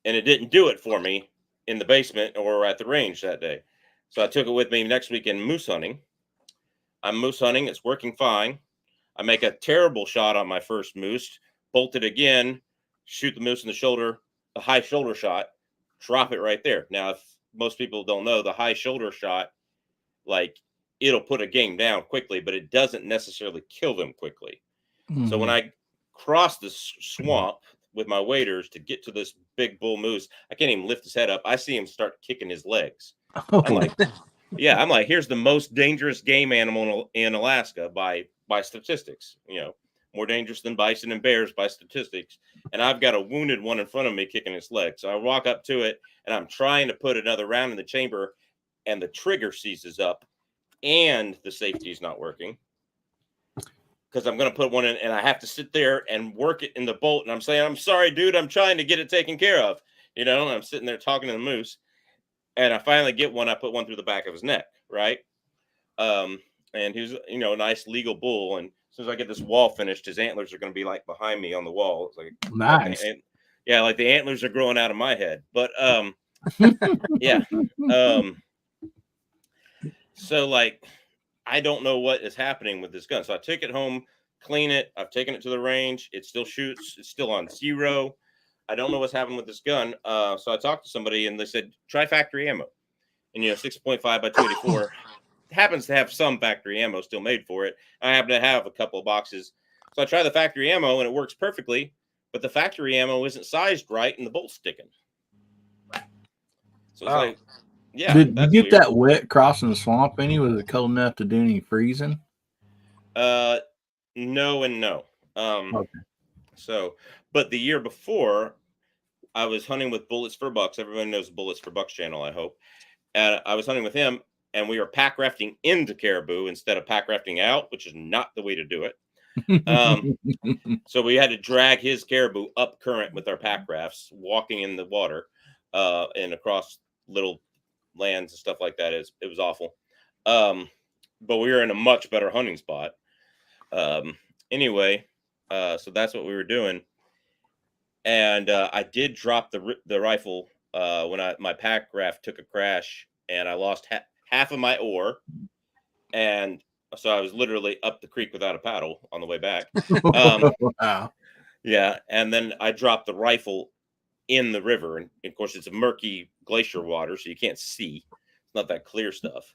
And it didn't do it for me in the basement or at the range that day. So I took it with me next weekend moose hunting. I'm moose hunting. It's working fine. I make a terrible shot on my first moose, bolt it again, shoot the moose in the shoulder, a high shoulder shot, drop it right there. Now, if most people don't know, the high shoulder shot, like, it'll put a game down quickly, but it doesn't necessarily kill them quickly. Mm-hmm. So when I cross the swamp with my waders to get to this big bull moose, I can't even lift his head up. I see him start kicking his legs. Oh. I'm like, here's the most dangerous game animal in Alaska by statistics, more dangerous than bison and bears by statistics. And I've got a wounded one in front of me kicking his leg. So I walk up to it and I'm trying to put another round in the chamber, and the trigger seizes up and the safety is not working. because I'm going to put one in, and I have to sit there and work it in the bolt. And I'm saying, I'm sorry, dude, I'm trying to get it taken care of. And I'm sitting there talking to the moose, and I finally get one. I put one through the back of his neck, right? And he's, a nice legal bull. And as soon as I get this wall finished, his antlers are going to be like behind me on the wall. It's like, nice. Like the antlers are growing out of my head. But yeah. So like, I don't know what is happening with this gun. So I took it home, clean it. I've taken it to the range. It still shoots. It's still on 0. I don't know what's happened with this gun. So I talked to somebody, and they said, try factory ammo. And 6.5 by 284 happens to have some factory ammo still made for it. I happen to have a couple of boxes. So I try the factory ammo, and it works perfectly. But the factory ammo isn't sized right, and the bolt's sticking. So it's like, yeah. Did you get that wet crossing the swamp any? Was it cold enough to do any freezing? No and no. Okay. So, but the year before, I was hunting with Bullets for Bucks. Everyone knows the Bullets for Bucks channel, I hope. And I was hunting with him, and we were pack rafting into caribou instead of pack rafting out, which is not the way to do it. So we had to drag his caribou up current with our pack rafts, walking in the water, and across little lands and stuff like that. It was awful. But we were in a much better hunting spot. Anyway, so that's what we were doing. And I did drop the rifle when my pack raft took a crash, and I lost half of my oar. And so I was literally up the creek without a paddle on the way back. Wow. Yeah. And then I dropped the rifle in the river. And of course, it's a murky glacier water, so you can't see. It's not that clear stuff.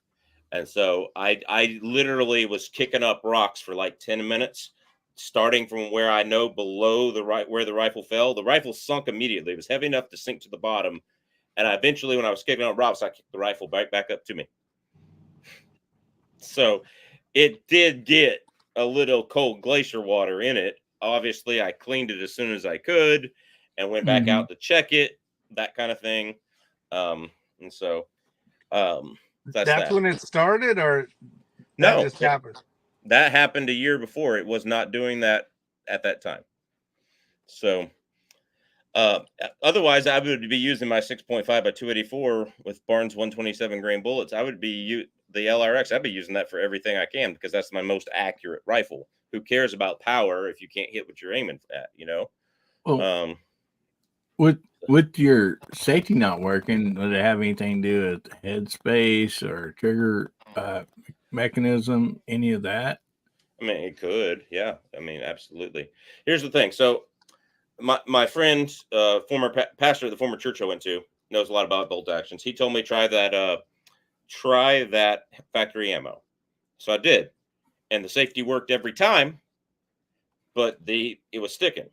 And so I literally was kicking up rocks for like 10 minutes, starting from where I know below where the rifle fell. The rifle sunk immediately. It was heavy enough to sink to the bottom. And eventually, when I was kicking up rocks, I kicked the rifle back up to me. So it did get a little cold glacier water in it. Obviously, I cleaned it as soon as I could and went back out to check it, that kind of thing. And so that's when it started, or no, just happened? That happened a year before. It was not doing that at that time. So otherwise, I would be using my 6.5 by 284 with Barnes 127 grain bullets. I would be the LRX. I'd be using that for everything I can, because that's my most accurate rifle. Who cares about power if you can't hit what you're aiming at, Well, with your safety not working, does it have anything to do with headspace or trigger mechanism, any of that? I mean, it could. Yeah. I mean, absolutely. Here's the thing. So my friend, former pastor at the former church I went to, knows a lot about bolt actions. He told me try that factory ammo. So I did, and the safety worked every time, but it was sticking.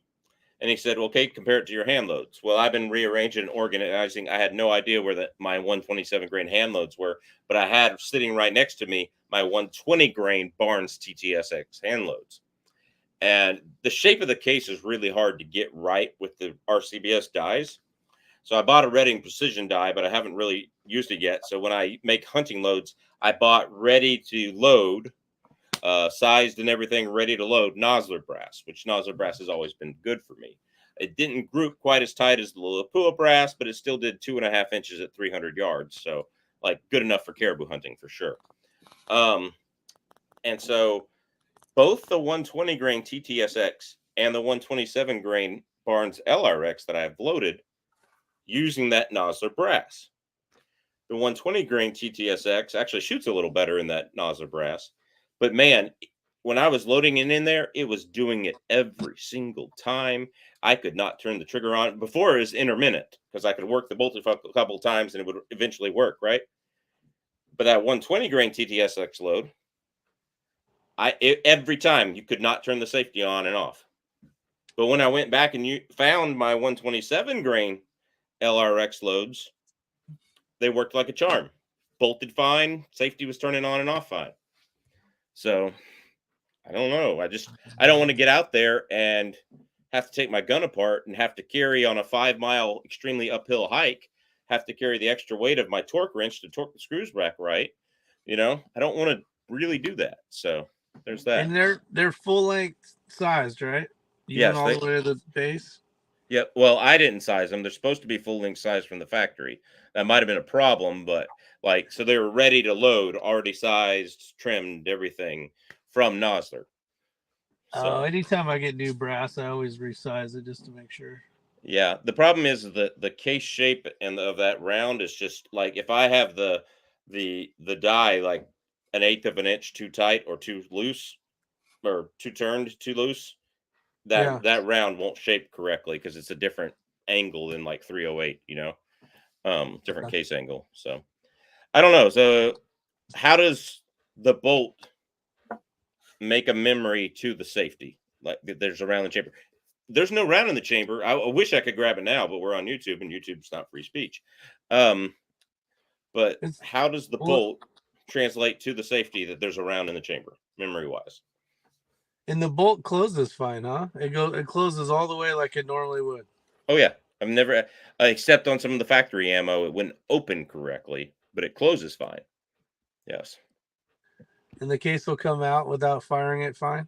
And he said, well, okay, compare it to your hand loads. Well, I've been rearranging and organizing. I had no idea where my 127 grain hand loads were, but I had sitting right next to me my 120 grain Barnes TTSX hand loads. And the shape of the case is really hard to get right with the RCBS dies. So I bought a Redding Precision die, but I haven't really used it yet. So when I make hunting loads, I bought ready to load, sized and everything, ready to load Nosler brass, which Nosler brass has always been good for me. It didn't group quite as tight as the Lapua brass, but it still did 2.5 inches at 300 yards. So like good enough for caribou hunting for sure. And so both the 120 grain TTSX and the 127 grain Barnes LRX that I've loaded using that Nosler brass. The 120 grain TTSX actually shoots a little better in that Nosler brass. But man, when I was loading it in there, it was doing it every single time. I could not turn the trigger on. Before, it was intermittent because I could work the bolt a couple of times and it would eventually work, right? But that 120 grain TTSX load, every time you could not turn the safety on and off. But when I went back and found my 127 grain LRX loads, they worked like a charm. Bolted fine. Safety was turning on and off fine. So I don't know. I don't want to get out there and have to take my gun apart and have to carry on a 5-mile extremely uphill hike, have to carry the extra weight of my torque wrench to torque the screws back right. I don't want to really do that. So there's that. And they're full length sized, right? Even Yes, all the way to the base. Yep. Well, I didn't size them. They're supposed to be full length size from the factory. That might have been a problem, but like, so they were ready to load, already sized, trimmed, everything from Nosler. So Anytime I get new brass, I always resize it just to make sure. yeah, the problem is that the case shape and of that round is just like, if I have the die like an eighth of an inch too tight or too loose or too turned too loose, Yeah. that round won't shape correctly because it's a different angle than like 308, different case angle. So I don't know. So how does the bolt make a memory to the safety? Like, there's a round in the chamber. There's no round in the chamber. I wish I could grab it now, but we're on YouTube and YouTube's not free speech. But how does the bolt translate to the safety that there's a round in the chamber, memory wise? And the bolt closes fine, huh? It closes all the way like it normally would. Oh yeah, I've never, except on some of the factory ammo, it wouldn't open correctly, but it closes fine. Yes. And the case will come out without firing it fine.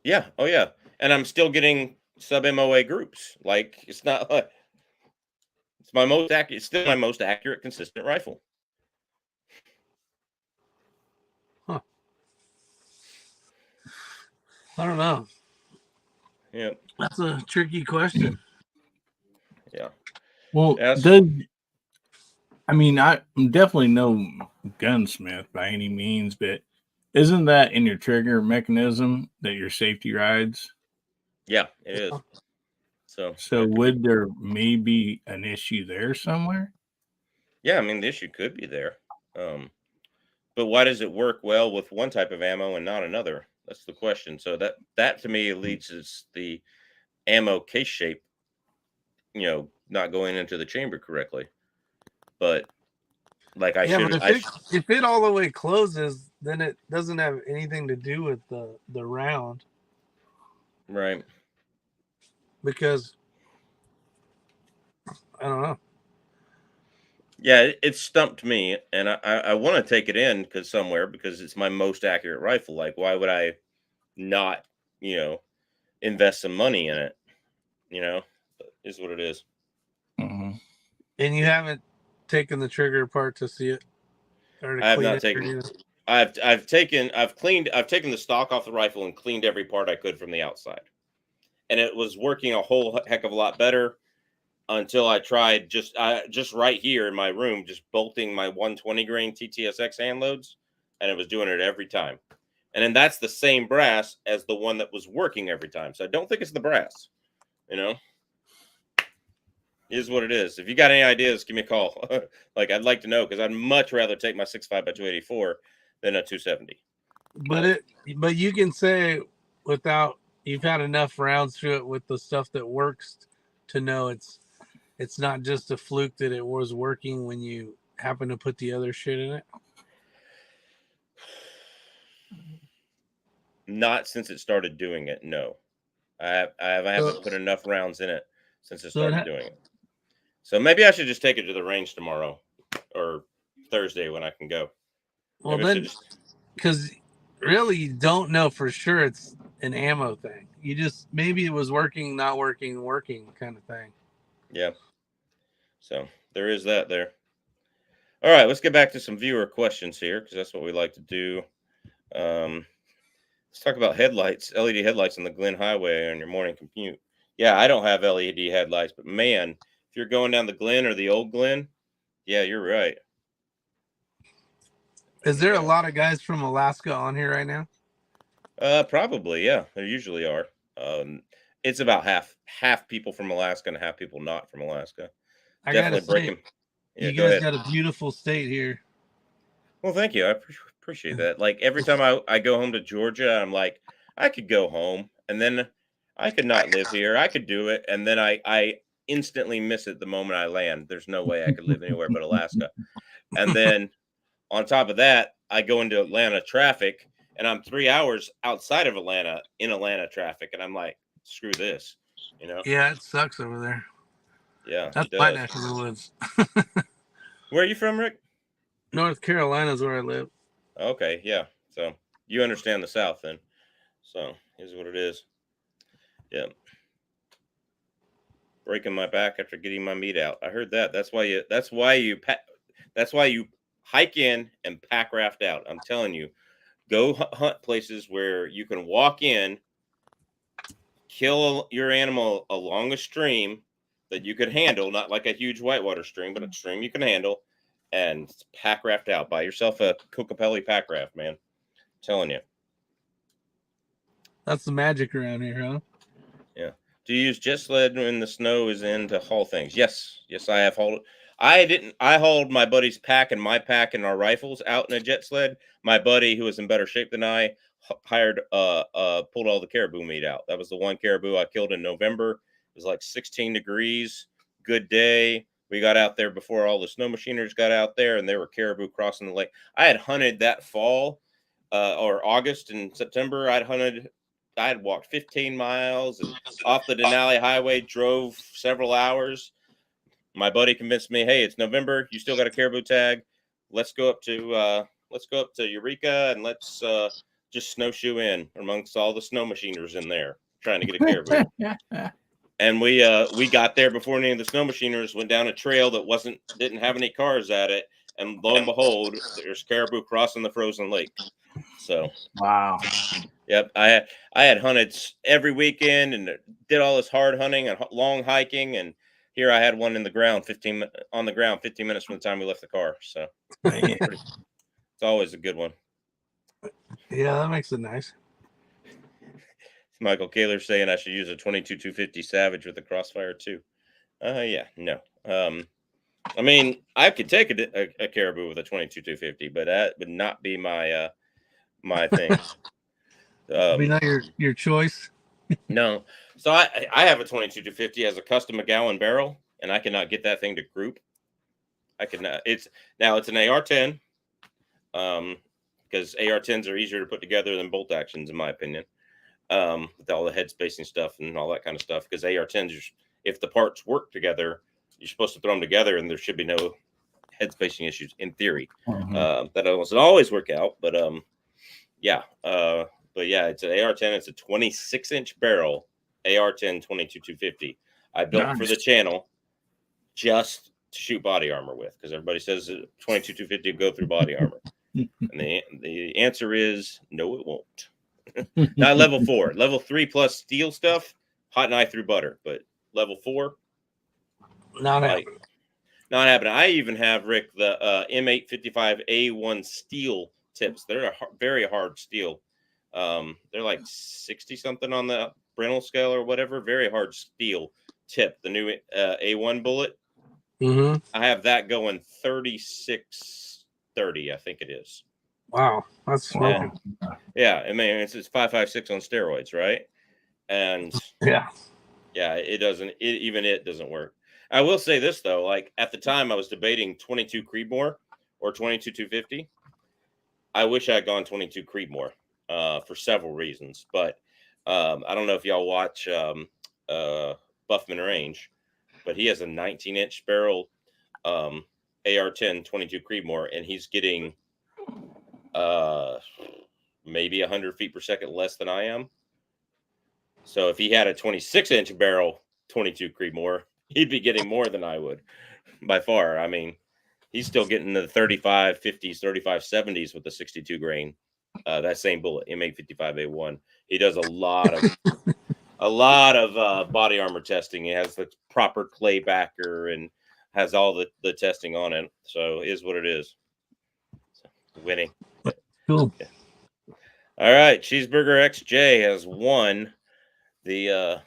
Yeah. Oh yeah. And I'm still getting sub MOA groups. Like, it's not like it's my most accurate. It's still my most accurate, consistent rifle. Huh. I don't know. Yeah. That's a tricky question. Yeah. Well, I mean, I'm definitely no gunsmith by any means, but isn't that in your trigger mechanism that your safety rides? Yeah, it is. So would there maybe an issue there somewhere? Yeah, I mean, the issue could be there. But why does it work well with one type of ammo and not another? That's the question. So that to me leads to the ammo case shape, not going into the chamber correctly. But like if it all the way closes, then it doesn't have anything to do with the round. Right. Because I don't know. Yeah, it stumped me, and I want to take it in somewhere because it's my most accurate rifle. Like, why would I not, invest some money in it? Is what it is. Mm-hmm. And you haven't taken the trigger apart to see it, or to I have clean not it, taken. I've taken the stock off the rifle and cleaned every part I could from the outside, and it was working a whole heck of a lot better until I tried just right here in my room, just bolting my 120 grain TTSX hand loads, and it was doing it every time. And then that's the same brass as the one that was working every time. So I don't think it's the brass, is what it is. If you got any ideas, give me a call. Like, I'd like to know, because I'd much rather take my 6.5 by 284 than a 270. But you can say without you've had enough rounds through it with the stuff that works to know it's not just a fluke that it was working when you happen to put the other shit in it. Not since it started doing it. No, I haven't put enough rounds in it since it started doing it. So maybe I should just take it to the range tomorrow or Thursday when I can go. Well, then, because really you don't know for sure it's an ammo thing. You just, maybe it was working, not working, working kind of thing. Yeah. So there is that there. All right, let's get back to some viewer questions here, because that's what we like to do. Let's talk about headlights, LED headlights on the Glen Highway on your morning commute. Yeah, I don't have LED headlights, but man, if you're going down the Glen or the old Glen, yeah, you're right. Is there a lot of guys from Alaska on here right now? Probably, yeah. There usually are. It's about half people from Alaska and half people not from Alaska. Definitely breaking. Yeah, you guys got a beautiful state here. Well, thank you. I appreciate that. Like, every time I go home to Georgia, I'm like, I could go home, and then I could not live here. I could do it, and then I instantly miss it the moment I land. There's no way I could live anywhere but Alaska. And then on top of that, I go into Atlanta traffic, and I'm 3 hours outside of Atlanta in Atlanta traffic, and I'm like, screw this, Yeah, it sucks over there. Yeah, that's my neck of the woods. Where are you from, Rick? North Carolina is where I live. Okay, yeah. So you understand the South then. So here's what it is. Yeah. Breaking my back after getting my meat out. I heard that. That's why you hike in and pack raft out. I'm telling you, go hunt places where you can walk in, kill your animal along a stream that you could handle, not like a huge whitewater stream, but a stream you can handle, and pack raft out. Buy yourself a Kokopelli pack raft, man. I'm telling you. That's the magic around here, huh? Yeah. Do you use jet sled when the snow is in to haul things? Yes. Yes, I have hauled. I hauled my buddy's pack and my pack and our rifles out in a jet sled. My buddy, who was in better shape than I, pulled all the caribou meat out. That was the one caribou I killed in November. It was like 16 degrees. Good day. We got out there before all the snow machiners got out there, and there were caribou crossing the lake. I had hunted that fall, or August and September. I had walked 15 miles and off the Denali Highway, drove several hours. My buddy convinced me, hey, it's November. You still got a caribou tag. Let's go up to Eureka and let's just snowshoe in amongst all the snow machiners in there trying to get a caribou. And we got there before any of the snow machiners, went down a trail that didn't have any cars at it, and lo and behold, there's caribou crossing the frozen lake. So wow. Yep, I had hunted every weekend and did all this hard hunting and long hiking, and here I had one on the ground 15 minutes from the time we left the car. So it's always a good one. Yeah, that makes it nice. Michael Kaler saying I should use a 22-250 Savage with a crossfire too. Yeah, no. I mean, I could take a caribou with a 22-250, but that would not be my my thing. Be not your choice. No. So I have a 22-250 as a custom McGowan barrel, and I cannot get that thing to group. I cannot. It's an AR-10, because AR-10s are easier to put together than bolt actions, in my opinion, with all the head spacing stuff and all that kind of stuff. Because AR-10s, if the parts work together, you're supposed to throw them together, and there should be no head spacing issues in theory. That doesn't always work out, but yeah. But yeah, it's an AR-10. It's a 26-inch barrel, AR-10 22-250. I built for the channel just to shoot body armor with, because everybody says 22-250 will go through body armor. And the answer is no, it won't. Not level 4. Level 3 plus steel stuff, hot knife through butter. But level 4, not happening. Not happening. I even have, Rick, the M855A1 steel tips. They're a very hard steel. They're like 60 something on the Brenel scale or whatever. Very hard steel tip. The new A1 bullet. Mm-hmm. I have that going 3630, I think it is. Wow, that's smoking. Yeah, I mean it's 5.56 on steroids, right? And yeah, it doesn't. It doesn't work. I will say this though, like at the time I was debating 22 Creedmoor or 22-250. I wish I had gone 22 Creedmoor. For several reasons, but I don't know if y'all watch Buffman Range, but he has a 19-inch barrel AR-10 22 Creedmoor, and he's getting maybe 100 feet per second less than I am. So if he had a 26-inch barrel 22 Creedmoor, he'd be getting more than I would by far. I mean, he's still getting the 35 50s, 35 70s with the 62 grain. That same bullet, M855A1. He does a lot of body armor testing. He has the proper clay backer and has all the testing on it. So it is what it is. So, winning. Cool. Yeah. All right, Cheeseburger XJ has won the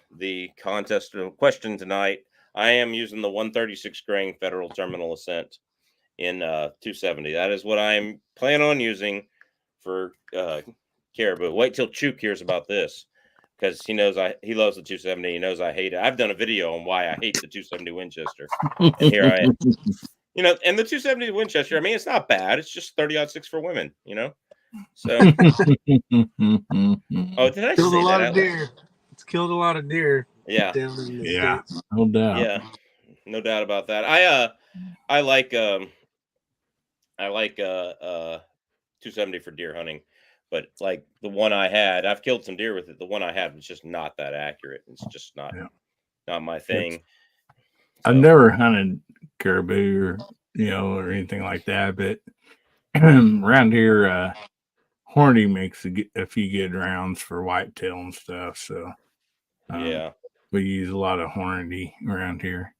contest question tonight. I am using the 136 grain Federal Terminal Ascent in 270. That is what I'm planning on using for caribou. Wait till Chook hears about this, because he loves the 270. He knows I hate it. I've done a video on why I hate the 270 Winchester, and here I am. And the 270 Winchester, I mean, it's not bad. It's just 30-06 for women, So, oh, did I killed say a lot that? Of deer. It's killed a lot of deer. Yeah, down in the States. No doubt. Yeah, no doubt about that. I like 270 for deer hunting. But like the one I had, I've killed some deer with it. The one I had was just not that accurate. It's just not my thing. I've never hunted caribou or or anything like that, but around here, Hornady makes a few good rounds for whitetail and stuff. So we use a lot of Hornady around here.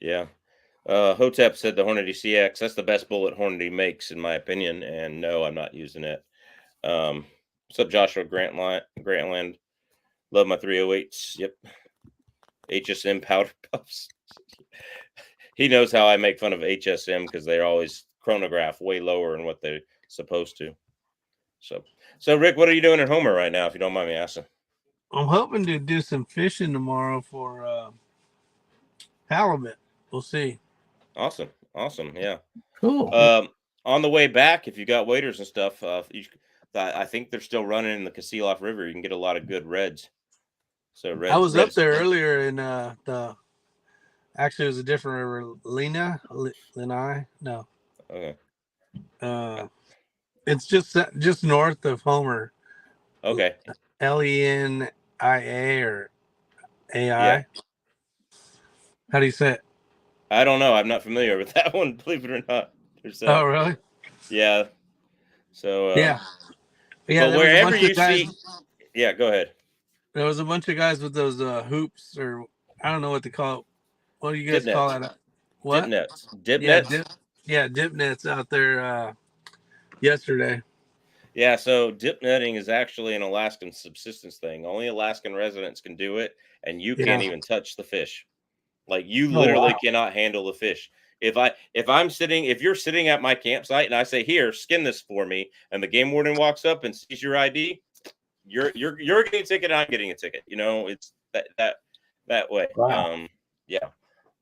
Yeah. Hotep said the Hornady CX, that's the best bullet Hornady makes, in my opinion. And no, I'm not using it. What's up, Joshua Grantland? Love my 308s. Yep. HSM powder puffs. He knows how I make fun of HSM because they're always chronograph way lower than what they're supposed to. So Rick, what are you doing at Homer right now, if you don't mind me asking? I'm hoping to do some fishing tomorrow for halibut. We'll see. Awesome. Yeah. Cool. On the way back, if you got waders and stuff, I think they're still running in the Kasilof River. You can get a lot of good reds. So I was up there earlier in actually it was a different river, Lenai. No. Okay. It's just north of Homer. Okay. Lenia or AI. Yeah. How do you say it? I don't know. I'm not familiar with that one, believe it or not. Oh, really? Yeah. So yeah. But wherever you see, yeah, go ahead. There was a bunch of guys with those hoops, or I don't know what they call it. What do you guys call it? What? Dip nets. Dip nets? Dip nets out there yesterday. Yeah, so dip netting is actually an Alaskan subsistence thing. Only Alaskan residents can do it, and you can't even touch the fish. Like you literally cannot handle the fish. If you're sitting at my campsite and I say, "Here, skin this for me," and the game warden walks up and sees your ID, you're getting a ticket, I'm getting a ticket. It's that way. Wow. Yeah.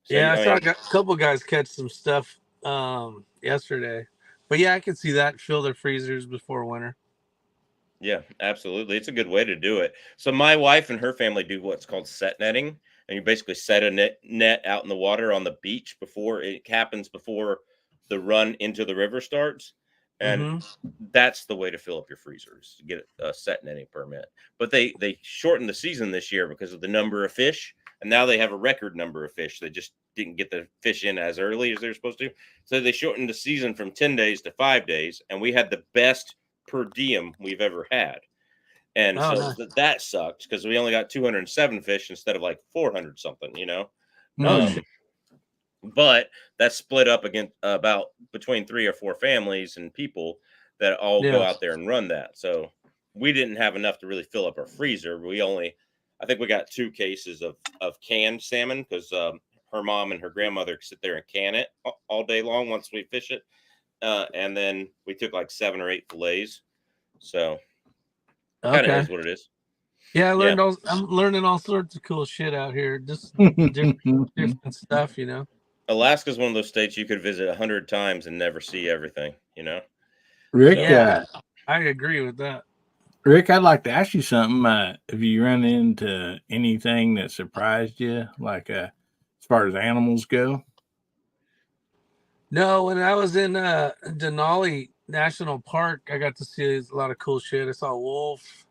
So, I saw a couple guys catch some stuff yesterday. But yeah, I can see that. Fill their freezers before winter. Yeah, absolutely. It's a good way to do it. So my wife and her family do what's called set netting. And you basically set a net out in the water on the beach before the run into the river starts. And that's the way to fill up your freezers, to get a set netting permit. But they shortened the season this year because of the number of fish. And now they have a record number of fish. They just didn't get the fish in as early as they're supposed to. So they shortened the season from 10 days to 5 days. And we had the best per diem we've ever had. And that sucked because we only got 207 fish instead of like 400 something, but that's split up about between 3 or 4 families and people that all go out there and run that. So we didn't have enough to really fill up our freezer. I think we got 2 cases of canned salmon because her mom and her grandmother sit there and can it all day long once we fish it. And then we took like 7 or 8 fillets. So kind of is what it is. Yeah, I'm learning all sorts of cool shit out here. Just different stuff, Alaska's one of those states you could visit 100 times and never see everything, Rick, I agree with that. Rick, I'd like to ask you something. Have you run into anything that surprised you, like as far as animals go? No, when I was in Denali National Park, I got to see a lot of cool shit. I saw a wolf,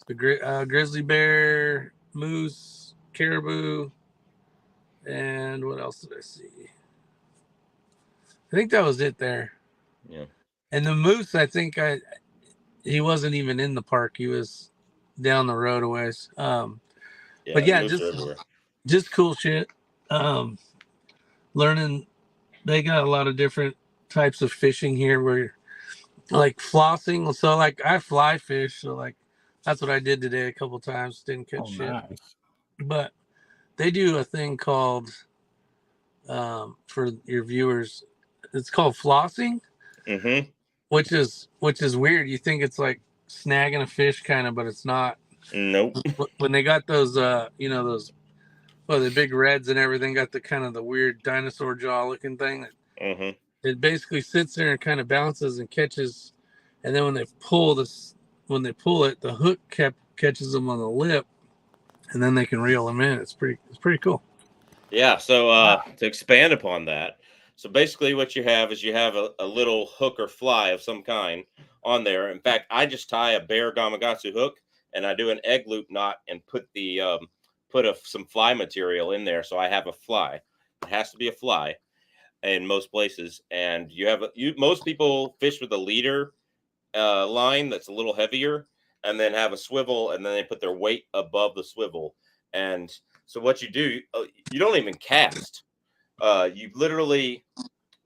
the grizzly bear, moose, caribou, and what else did I see? I think that was it there. Yeah. And the moose, I think he wasn't even in the park. He was down the road a ways. But yeah, just cool shit. Learning. They got a lot of different types of fishing here where like flossing. So like I fly fish. So like that's what I did today a couple times. Didn't catch shit. Nice. But they do a thing called for your viewers, it's called flossing. Which is weird. You think it's like snagging a fish kind of, but it's not. Nope. When they got those those the big reds and everything, got the kind of the weird dinosaur jaw looking thing that it basically sits there and kind of bounces and catches, and then when they pull it, the hook catches them on the lip, and then they can reel them in. It's pretty cool. Yeah. So to expand upon that, So basically what you have is you have a little hook or fly of some kind on there. In fact, I just tie a bare Gamakatsu hook and I do an egg loop knot and put some fly material in there. So I have a fly. It has to be a fly in most places. And most people fish with a leader line that's a little heavier and then have a swivel, and then they put their weight above the swivel. And so what you do, you don't even cast. You literally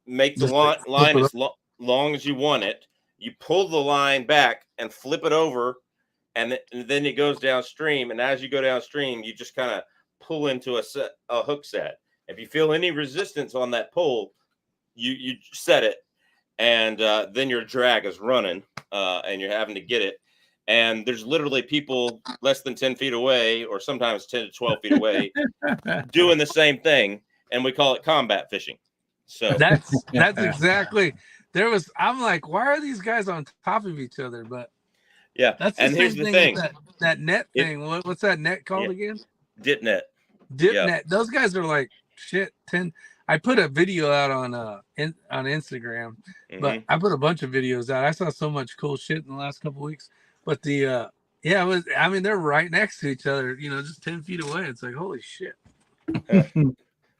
make the line as long as you want it. You pull the line back and flip it over, and then it goes downstream. And as you go downstream, you just kind of pull into a hook set. If you feel any resistance on that pull, you set it, and then your drag is running, and you're having to get it. And there's literally people less than 10 feet away, or sometimes 10 to 12 feet away, doing the same thing. And we call it combat fishing. So that's exactly. I'm like, why are these guys on top of each other? But yeah, that's the here's the thing. That net thing. What's that net called again? Dip net. Net. Those guys are like shit. 10. I put a video out on Instagram, but I put a bunch of videos out. I saw so much cool shit in the last couple of weeks. But they're right next to each other, just 10 feet away. It's like, holy shit.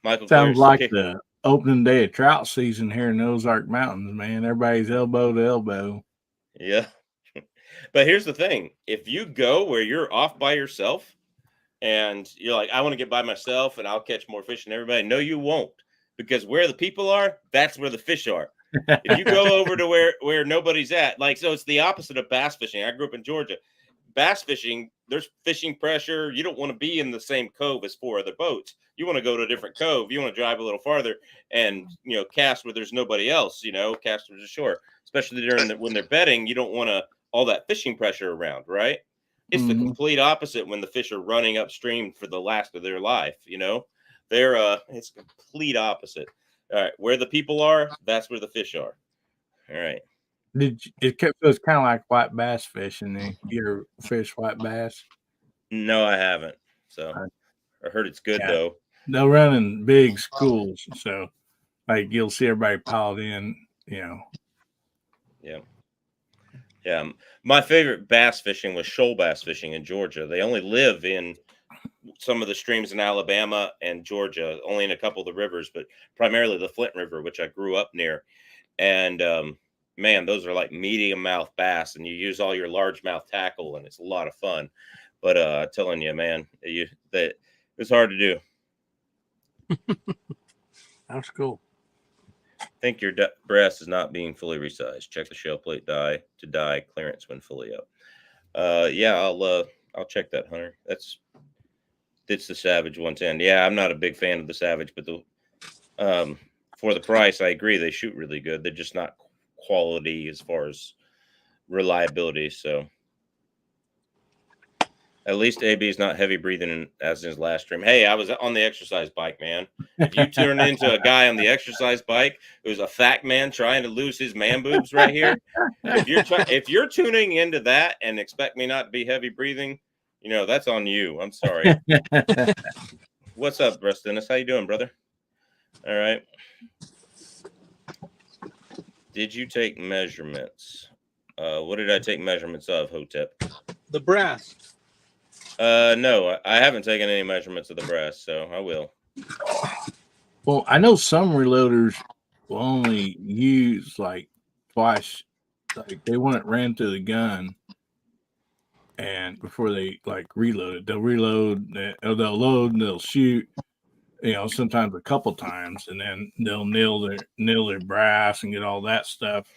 Michael sounds like the opening day of trout season here in the Ozark Mountains, man. Everybody's elbow to elbow. Yeah. But here's the thing. If you go where you're off by yourself and you're like, I want to get by myself and I'll catch more fish than everybody. No, you won't. Because where the people are, that's where the fish are. If you go over to where nobody's at, so it's the opposite of bass fishing. I grew up in Georgia. Bass fishing, there's fishing pressure. You don't want to be in the same cove as 4 other boats. You want to go to a different cove. You want to drive a little farther and, cast where there's nobody else, cast to the shore. Especially when they're bedding, you don't want all that fishing pressure around, right? It's the complete opposite when the fish are running upstream for the last of their life, it's complete opposite. All right, where the people are, that's where the fish are. All right. It was kind of like white bass fishing. You ever fish white bass? No, I haven't. So I heard it's good though. They'll run in big schools, so you'll see everybody piled in. Yeah. My favorite bass fishing was shoal bass fishing in Georgia. They only live in some of the streams in Alabama and Georgia, only in a couple of the rivers, but primarily the Flint River, which I grew up near. And man, those are like medium mouth bass, and you use all your largemouth tackle, and it's a lot of fun. But I'm telling you, man, it's hard to do. That's cool. Think your breast is not being fully resized. Check the shell plate die clearance when fully up. I'll check that, Hunter. It's the Savage 110. Yeah, I'm not a big fan of the Savage, but for the price, I agree they shoot really good. They're just not quality as far as reliability. So at least AB is not heavy breathing as in his last stream. Hey, I was on the exercise bike, man. If you turn into a guy on the exercise bike who's a fat man trying to lose his man boobs right here, if you're tuning into that and expect me not to be heavy breathing, that's on you. I'm sorry. What's up, Russ Dennis? How you doing, brother? All right. Did you take measurements? What did I take measurements of, Hotep? The brass. No, I haven't taken any measurements of the brass, so I will. Well, I know some reloaders will only use twice. They want it ran through the gun, and before they reload it, they'll reload, or they'll load and they'll shoot. Sometimes a couple times, and then they'll nail their brass and get all that stuff.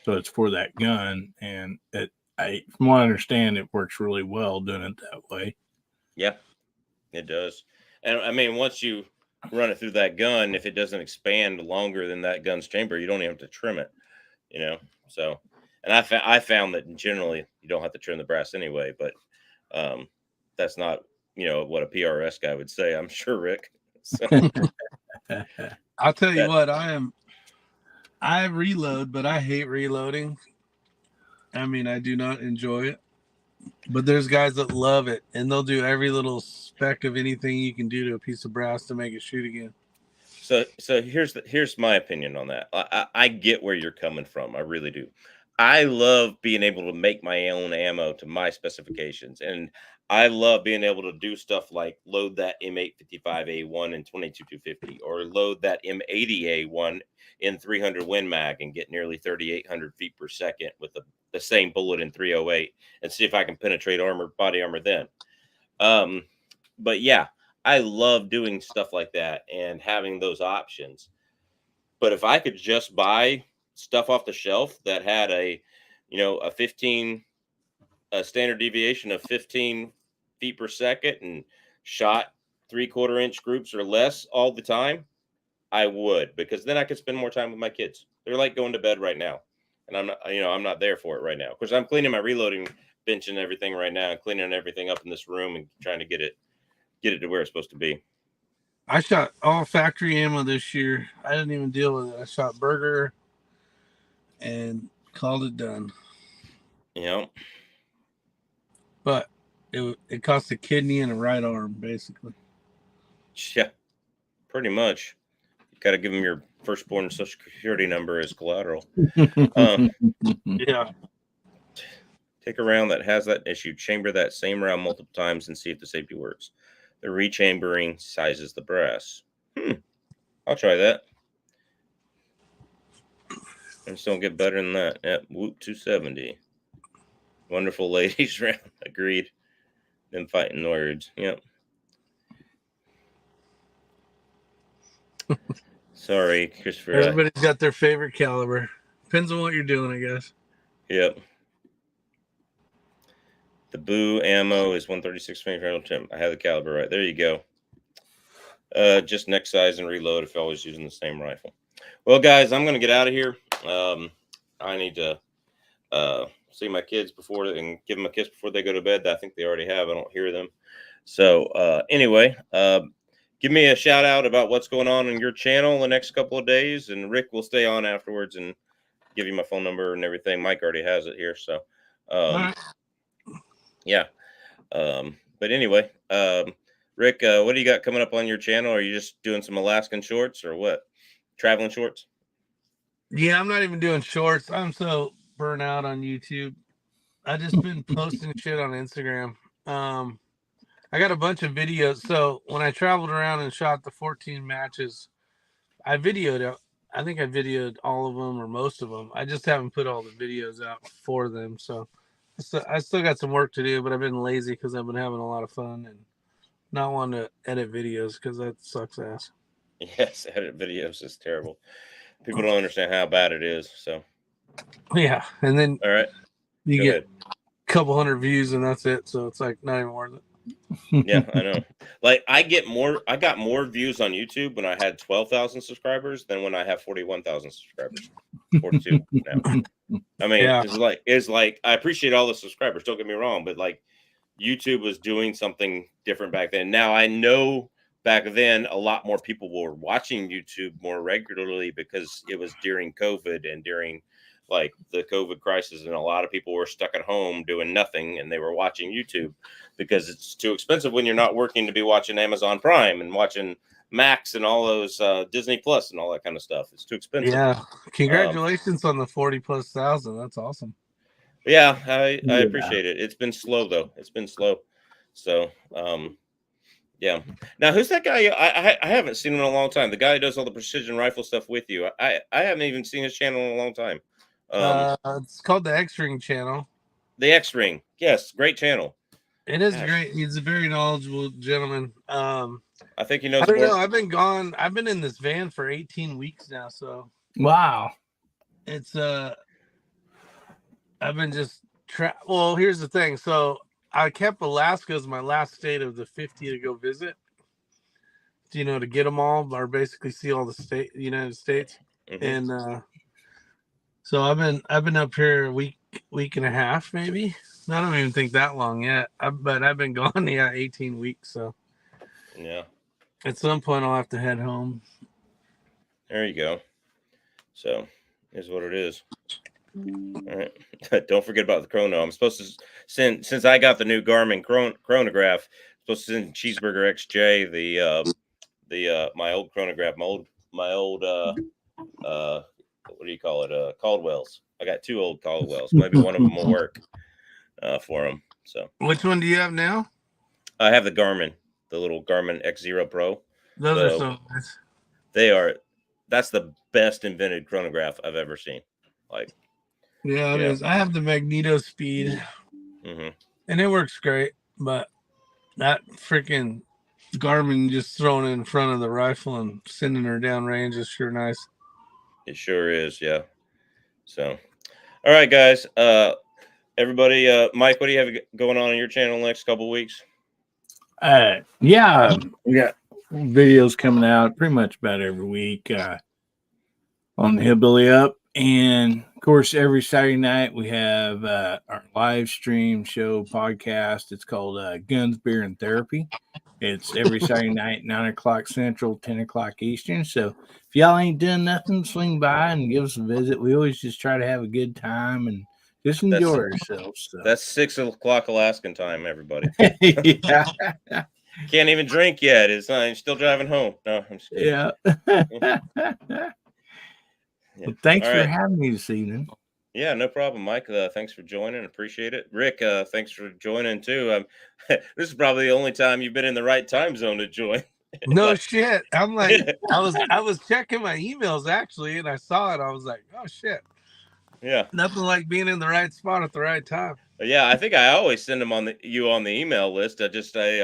So it's for that gun, and from what I understand, it works really well doing it that way. Yeah, it does. And I mean, once you run it through that gun, if it doesn't expand longer than that gun's chamber, you don't even have to trim it. So, and I found that generally you don't have to trim the brass anyway. But that's not what a PRS guy would say. I'm sure, Rick. So. I'll tell you what, I reload, but I hate reloading. I mean, I do not enjoy it, but there's guys that love it, and they'll do every little speck of anything you can do to a piece of brass to make it shoot again. So here's my opinion on that. I get where you're coming from. I really do. I love being able to make my own ammo to my specifications, and I love being able to do stuff like load that M855A1 in 22-250, or load that M80A1 in 300 Win Mag and get nearly 3,800 feet per second with the same bullet in 308, and see if I can penetrate body armor then. But yeah, I love doing stuff like that and having those options. But if I could just buy stuff off the shelf that had a 15 a standard deviation of 15 feet per second and shot 3/4 inch groups or less all the time, I would, because then I could spend more time with my kids. They're like going to bed right now, and I'm not there for it right now. Of course, I'm cleaning my reloading bench and everything right now, and cleaning everything up in this room and trying to get it to where it's supposed to be. I shot all factory ammo this year. I didn't even deal with it. I shot burger and called it done. But it cost a kidney and a right arm, basically. Yeah, pretty much. You got to give them your firstborn social security number as collateral. Yeah. Take a round that has that issue, chamber that same round multiple times, and see if the safety works. The rechambering sizes the brass. I'll try that. And still get better than that. Yep, Whoop 270. Wonderful ladies round. Agreed. Them fighting words. Yep. Sorry, Christopher. Everybody's got their favorite caliber. Depends on what you're doing, I guess. Yep. The Boo ammo is 136 Tim. I have the caliber right. There you go. Just neck size and reload if you're always using the same rifle. Well, guys, I'm going to get out of here. I need to see my kids and give them a kiss before they go to bed. I think they already have. I don't hear them. So anyway, give me a shout out about what's going on in your channel the next couple of days. And Rick will stay on afterwards and give you my phone number and everything. Mike already has it here. So yeah. But anyway, Rick, what do you got coming up on your channel? Are you just doing some Alaskan shorts or what? Traveling shorts? Yeah, I'm not even doing shorts. I'm so burnt out on YouTube. I just been posting shit on Instagram. I got a bunch of videos. So when I traveled around and shot the 14 matches, I think I videoed all of them or most of them. I just haven't put all the videos out for them. So I still got some work to do, but I've been lazy because I've been having a lot of fun and not wanting to edit videos because that sucks ass. Yes, edit videos is terrible. People don't understand how bad it is. So yeah, and then all right, you get a couple hundred views and that's it. So it's like not even worth it. Yeah, I know. Like I got more views on YouTube when I had 12,000 subscribers than when I have 41,000 subscribers. 42 now. I mean, yeah. it's like I appreciate all the subscribers. Don't get me wrong, but like YouTube was doing something different back then. Now I know back then a lot more people were watching YouTube more regularly because it was during COVID and during like the COVID crisis, and a lot of people were stuck at home doing nothing and they were watching YouTube because it's too expensive when you're not working to be watching Amazon Prime and watching Max and all those Disney Plus and all that kind of stuff. It's too expensive. Yeah. Congratulations on the 40,000+. That's awesome. Yeah, I appreciate it. It's been slow though. It's been slow. So, yeah. Now, who's that guy? I haven't seen him in a long time. The guy who does all the precision rifle stuff with you. I haven't even seen his channel in a long time. It's called the X-Ring channel. The X-Ring. Yes, great channel. It is great. He's a very knowledgeable gentleman. I think he knows. I don't know. I've been gone. I've been in this van for 18 weeks now. So wow. It's I've been just well, here's the thing. So I kept Alaska as my last state of the 50 to go visit. You know, to get them all or basically see all the United States. Mm-hmm. And so I've been up here a week and a half, maybe. I don't even think that long yet. But I've been gone 18 weeks. So yeah, at some point I'll have to head home. There you go. So here's what it is. All right. Don't forget about the chrono. I'm supposed to send, since I got the new Garmin chronograph, I'm supposed to send Cheeseburger XJ the my old chronograph, my old old what do you call it? Caldwells. I got 2 old Caldwells. Maybe one of them will work for them. So Which one do you have now? I have the Garmin, the little Garmin X0 Pro. Those are so nice. That's the best invented chronograph I've ever seen. Like, yeah, it is. I have the Magneto Speed, and it works great. But that freaking Garmin just throwing it in front of the rifle and sending her down range is sure nice. It sure is, yeah. So, all right, guys. Everybody, Mike, what do you have going on your channel the next couple of weeks? Yeah, we got videos coming out pretty much about every week on the Hillbilly Up. And of course, every Saturday night we have our live stream show podcast. It's called Guns, Beer, and Therapy. It's every Saturday night, 9 o'clock Central, 10 o'clock Eastern. So if y'all ain't doing nothing, swing by and give us a visit. We always just try to have a good time and just enjoy ourselves. So. That's 6 o'clock Alaskan time, everybody. Yeah. Can't even drink yet. I'm still driving home. No, I'm just kidding. Yeah. Well, thanks for having me this evening. Yeah, no problem, Mike. Thanks for joining. Appreciate it. Rick, thanks for joining too. This is probably the only time you've been in the right time zone to join. No shit. I'm like, I was checking my emails actually, and I saw it. I was like, oh shit. Yeah. Nothing like being in the right spot at the right time. Yeah, I think I always send them on you on the email list. I just say,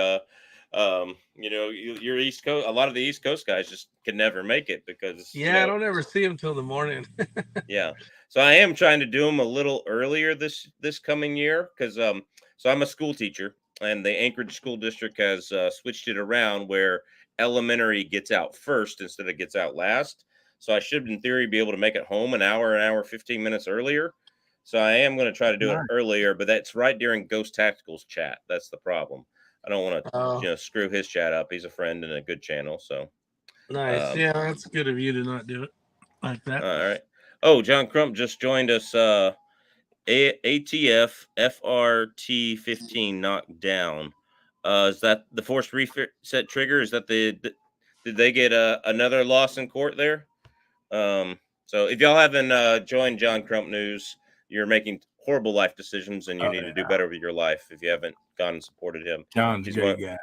you're East Coast. A lot of the East Coast guys just can never make it because I don't ever see them till the morning. Yeah. So I am trying to do them a little earlier this coming year because so I'm a school teacher and the Anchorage School District has switched it around where elementary gets out first instead of gets out last. So I should, in theory, be able to make it home an hour, 15 minutes earlier. So I am going to try to do it earlier, but that's right during Ghost Tactical's chat. That's the problem. I don't want to screw his chat up. He's a friend and a good channel. So nice. Yeah, that's good of you to not do it like that. All right. Oh, John Crump just joined us. ATF FRT 15 knocked down. Is that the forced reset trigger? Is that did they get another loss in court there? So if y'all haven't joined John Crump News, you're making horrible life decisions and you need to do better with your life if you haven't gone and supported him. John's a good guy.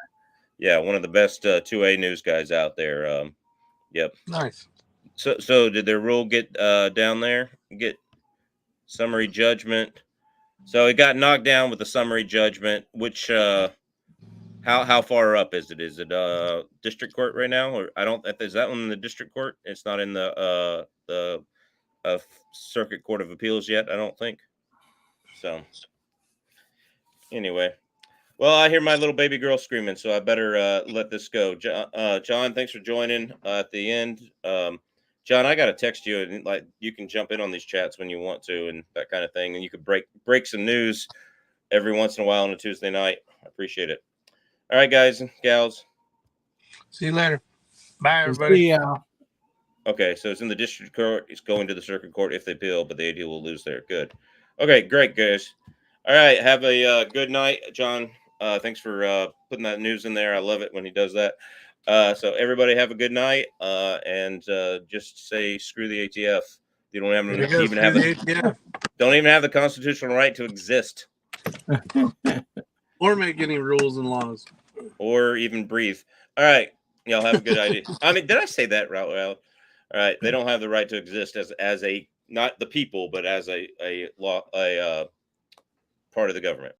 Yeah, one of the best 2A news guys out there. Yep. Nice. So did their rule get down there? Get summary judgment. So it got knocked down with the summary judgment, which how far up is it? Is it district court right now? Or is that one in the district court? It's not in the circuit court of appeals yet, I don't think. So anyway. Well, I hear my little baby girl screaming, so I better let this go. John, thanks for joining at the end. John, I got to text you, and like you can jump in on these chats when you want to, and that kind of thing, and you could break some news every once in a while on a Tuesday night. I appreciate it. All right, guys and gals. See you later. Bye, everybody. See y'all. Okay, so it's in the district court. It's going to the circuit court if they appeal, but the AD will lose there. Good. Okay, great, guys. All right, have a good night, John. Thanks for putting that news in there. I love it when he does that. So everybody have a good night, and just say screw the ATF. You don't have don't even have the constitutional right to exist, or make any rules and laws, or even breathe. All right, y'all have a good idea. I mean, did I say that right? Well, all right, they don't have the right to exist as a not the people, but as a part of the government.